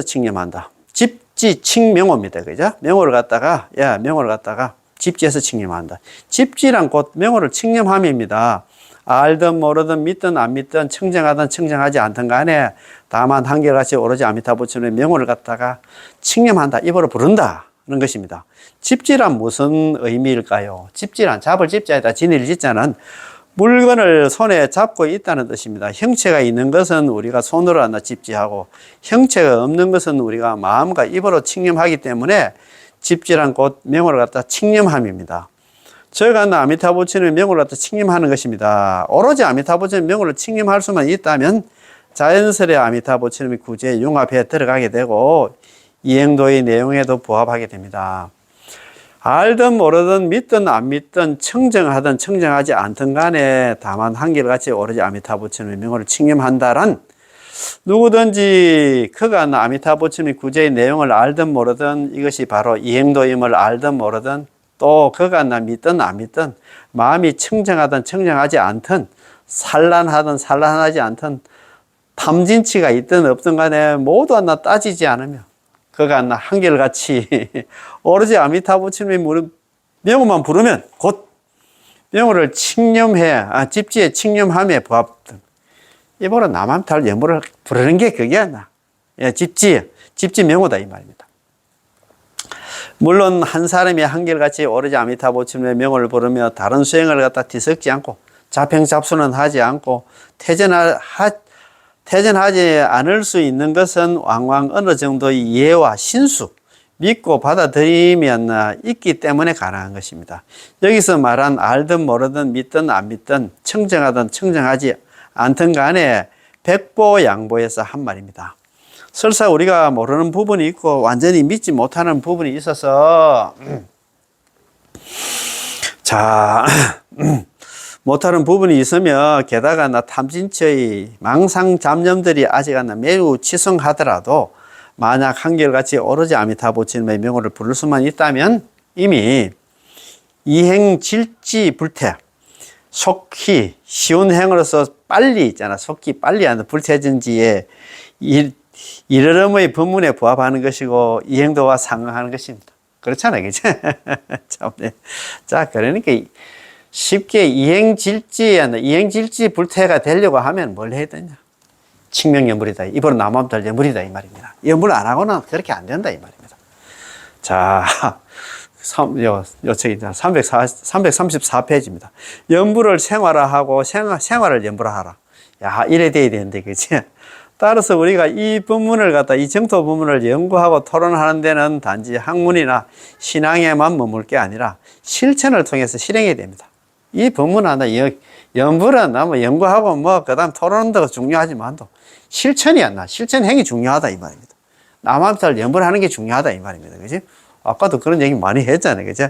칭념한다. 집지칭명호입니다. 그죠? 명호를 갖다가 집지해서 칭념한다. 집지란 곧 명호를 칭념함입니다. 알든 모르든 믿든 안 믿든 청정하든 청정하지 않든 간에 다만 한결같이 오로지 아미타부처님의 명호를 갖다가 칭념한다. 입으로 부른다는 것입니다. 집지란 무슨 의미일까요? 집지란 잡을 집자에다 지니를 짓자는 물건을 손에 잡고 있다는 뜻입니다. 형체가 있는 것은 우리가 손으로 하나 집지하고 형체가 없는 것은 우리가 마음과 입으로 칭념하기 때문에 집지란 곧 명호를 갖다 칭념함입니다. 저희가 아미타부처님의 명호를 갖다 칭념하는 것입니다. 오로지 아미타부처님의 명호를 칭념할 수만 있다면 자연스레 아미타부처님의 구제에 융합해 들어가게 되고 이행도의 내용에도 부합하게 됩니다. 알든 모르든 믿든 안 믿든 청정하든 청정하지 않든 간에 다만 한결같이 오로지 아미타부처님의 명호를 칭념한다란 누구든지 그가 아미타부처님의 구제의 내용을 알든 모르든 이것이 바로 이행도임을 알든 모르든 또 그가 믿든 안 믿든 마음이 청정하든 청정하지 않든 산란하든 산란하지 않든 탐진치가 있든 없든 간에 모두 하나 따지지 않으며 그가 한결같이 오로지 아미타부처님의 명호만 부르면 곧 명호를 집지에 칭념함에 부합된 이보로 남아미타를 영모를 부르는 게 그게 집지 명호다 이 말입니다. 물론 한 사람이 한결같이 오로지 아미타 부처님의 명을 부르며 다른 수행을 갖다 뒤섞지 않고 자평잡수는 하지 않고 퇴전하지 않을 수 있는 것은 왕왕 어느 정도의 이해와 신수, 믿고 받아들이면 있기 때문에 가능한 것입니다. 여기서 말한 알든 모르든 믿든 안 믿든 청정하든 청정하지 않든 간에 백보양보에서 한 말입니다. 설사 우리가 모르는 부분이 있고 완전히 믿지 못하는 부분이 있어서 자 못하는 부분이 있으며 게다가 나 탐진처의 망상 잡념들이 아직 매우 치성하더라도 만약 한결같이 오로지 아미타 부처님의 명호를 부를 수만 있다면 이미 이행질지 불태 속히 쉬운 행으로서 빨리 있잖아. 속히 빨리 하는 불태전지에 이르름의 법문에 부합하는 것이고 이행도와 상응하는 것입니다. 그렇잖아요. 그죠? 참, 네. 자, 그러니까 쉽게 이행질지 불태가 되려고 하면 뭘 해야 되냐? 칭명연불이다. 입으로 남함달 연불이다. 이 말입니다. 연불 안 하고는 그렇게 안 된다. 이 말입니다. 자, 334페이지입니다. 연불을 생활화하고 생활을 연불화하라. 야, 이래 돼야 되는데, 그치? 따라서 우리가 이 법문을 이 정토 법문을 연구하고 토론하는 데는 단지 학문이나 신앙에만 머물 게 아니라 실천을 통해서 실행해야 됩니다. 이 법문 하나, 연불은 연구하고 그 다음 토론도 중요하지만도 실천이 안 나. 실천행이 중요하다. 이 말입니다. 남한테 연불하는 게 중요하다. 이 말입니다. 그지? 아까도 그런 얘기 많이 했잖아요. 그죠?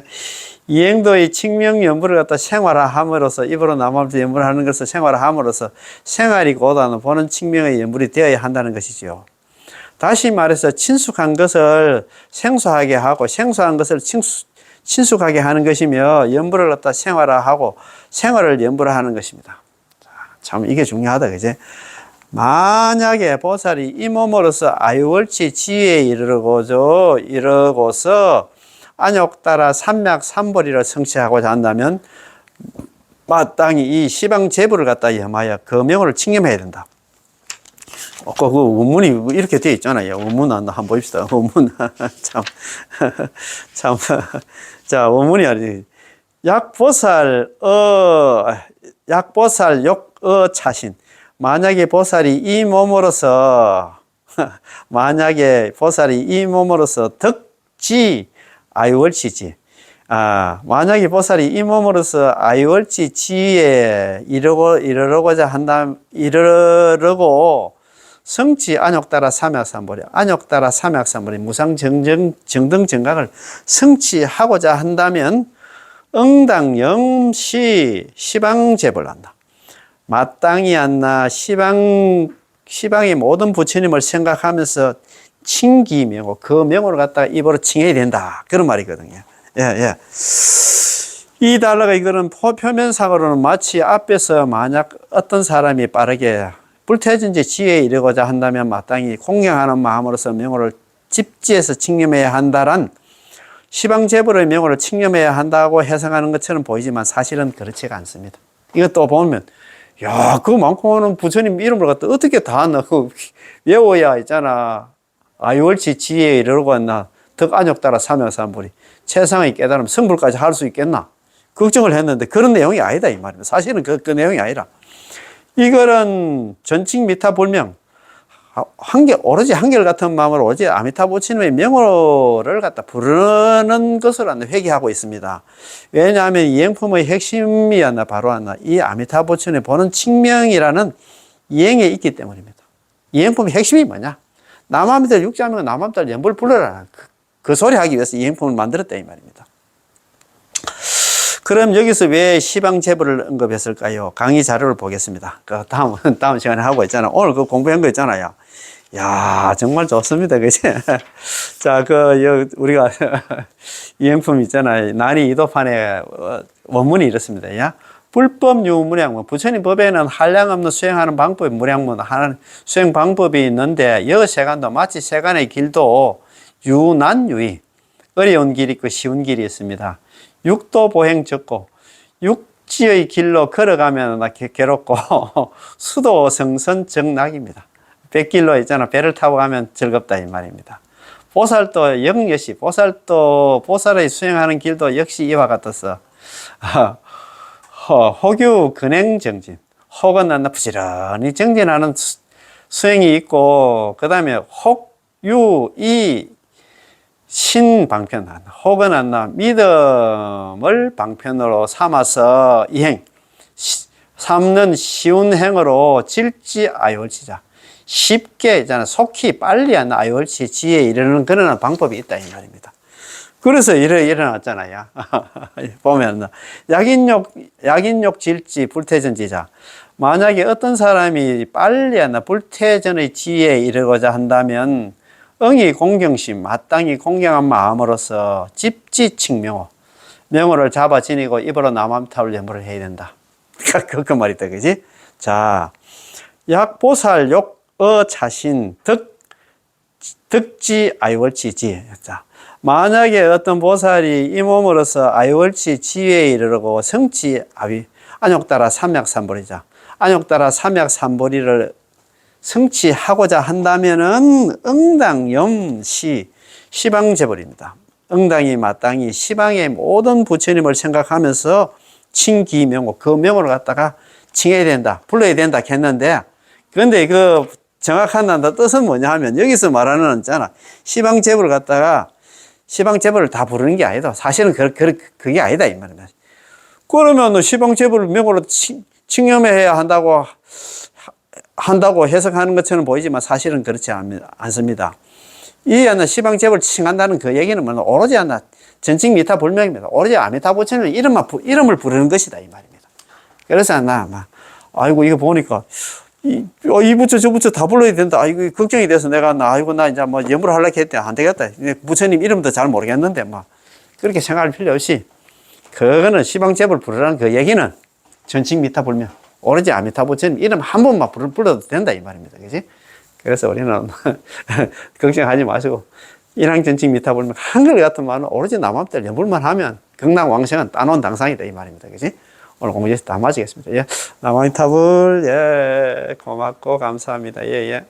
이행도의 칭명 연불을 생활화함으로써 입으로 남한테 연불하는 것을 생활화함으로써 생활이 고다는 보는 칭명의 연불이 되어야 한다는 것이죠. 다시 말해서 친숙한 것을 생소하게 하고 생소한 것을 친숙하게 하는 것이며 연불을 생활화하고 생활을 연불화하는 것입니다. 참 이게 중요하다. 그지? 만약에 보살이 이 몸으로서 아유월치 지혜에 이르고서 안욕따라 삼맥삼보리를 성취하고자 한다면 마땅히 이 시방제부를 염하여 그 명호를 칭념해야 된다. 그 원문이 이렇게 되어 있잖아요. 원문 한번 봅시다. 원문 참 자, 원문이 아니 약보살 차신. 만약에 보살이 이 몸으로서 덕지 아유월치지. 만약에 보살이 이 몸으로서 아유월치 지에 이르려고 성취 안욕따라 삼약삼보리, 안욕따라 삼약삼보리 무상정등정각을 성취하고자 한다면 응당영시 시방제불을 한다. 마땅히 안나 시방의 모든 부처님을 생각하면서 칭기명호, 그 명호를 입으로 칭해야 된다. 그런 말이거든요. 예. 이 달러가 이거는 표면상으로는 마치 앞에서 만약 어떤 사람이 빠르게 불태전지 지혜에 이르고자 한다면 마땅히 공경하는 마음으로서 명호를 집지에서 칭념해야 한다란 시방제불의 명호를 칭념해야 한다고 해석하는 것처럼 보이지만 사실은 그렇지가 않습니다. 이것도 보면 야, 그거 많고는 부처님 이름을 어떻게 다 외워야 있잖아. 아유월치 지혜에 이르려고 했나. 덕안욕따라 삼약삼불이. 최상의 깨달음 성불까지 할 수 있겠나. 걱정을 했는데 그런 내용이 아니다. 이 말입니다. 사실은 그 내용이 아니라. 이거는 전칭 미타 불명. 오로지 한결같은 마음으로 오직 아미타 부처님의 명호를 부르는 것을 회개하고 있습니다. 왜냐하면 이행품의 핵심이 바로 이 아미타 부처님의 보는 칭명이라는 이행에 있기 때문입니다. 이행품의 핵심이 뭐냐? 남아미들 육자명 남아미들 연불 불러라. 그 소리 하기 위해서 이행품을 만들었다 이 말입니다. 그럼 여기서 왜 시방제불을 언급했을까요? 강의 자료를 보겠습니다. 그 다음 시간에 하고 있잖아. 오늘 그 공부한 거 있잖아요. 야, 정말 좋습니다. 그치? 자, 우리가 이행품 있잖아요. 난이 이도판에 원문이 이렇습니다. 야, 불법 유무량문. 부처님 법에는 한량없는 수행하는 방법이 무량문 하는 수행 방법이 있는데, 여세간도 마치 세간의 길도 유난유이. 어려운 길이 있고 쉬운 길이 있습니다. 육도 보행 적고, 육지의 길로 걸어가면 괴롭고, 수도 성선 정락입니다. 백길로 있잖아. 배를 타고 가면 즐겁다 이 말입니다. 보살도 역시 보살의 수행하는 길도 역시 이와 같았어. 호규 근행 정진. 혹은 난나 부지런히 정진하는 수행이 있고, 그 다음에 혹유 이 신방편, 혹은 안나 믿음을 방편으로 삼아서 이행, 삼는 쉬운 행으로 질지 아유월치자. 쉽게 있잖아, 속히 빨리 안 아유월치 지에 이르는 그런 방법이 있다 이 말입니다. 그래서 일어났잖아요. 보면 약인욕 질지 불태전지자. 만약에 어떤 사람이 빨리 불태전의 지에 이르고자 한다면 응이 공경심, 마땅히 공경한 마음으로서 집지칭명호, 명호를 잡아 지니고 입으로 남암탑을 염불을 해야 된다. 그 말이다, 그지? 자, 약보살 욕어 자신 득지 아이월치지. 자, 만약에 어떤 보살이 이 몸으로서 아이월치 지혜에 이르고 성치 아비 안욕따라 삼약삼보리자. 안욕따라 삼약삼보리를 성취하고자 한다면은 응당염시 시방제벌입니다. 응당이 마땅히 시방의 모든 부처님을 생각하면서 칭기명호, 그 명호를 갖다가 칭해야 된다, 불러야 된다 했는데, 그런데 그 정확한 뜻은 뭐냐 하면 여기서 말하는 있잖아, 시방제벌을 갖다가 시방제벌을 다 부르는 게 아니다. 사실은 그게 아니다 이 말입니다. 그러면 시방제벌을 명호로 칭념해야 한다고 해석하는 것처럼 보이지만 사실은 그렇지 않습니다. 이 시방제벌을 칭한다는 그 얘기는 뭐냐, 오로지 전칭 미타 불명입니다. 오로지 아미타 부처님 이름을 부르는 것이다 이 말입니다. 그래서 아이고 이거 보니까 이 부처 저 부처 다 불러야 된다. 아이고 걱정이 돼서 내가 나 이제 염불 하려고 했대. 안 되겠다. 부처님 이름도 잘 모르겠는데 그렇게 생각할 필요 없이 그거는 시방제벌 부르라는 그 얘기는 전칭 미타 불명. 오로지 아미타 부처님 이름 한 번만 불러도 된다 이 말입니다. 그지? 그래서 우리는 걱정하지 마시고 일항전칭 미타 불명 한글 같은 말은 오로지 남암들 연불만 하면 극락왕생은 따놓은 당상이다 이 말입니다. 그지? 오늘 공부 여기서 다 마치겠습니다. 예. 남암탑을 예 고맙고 감사합니다. 예.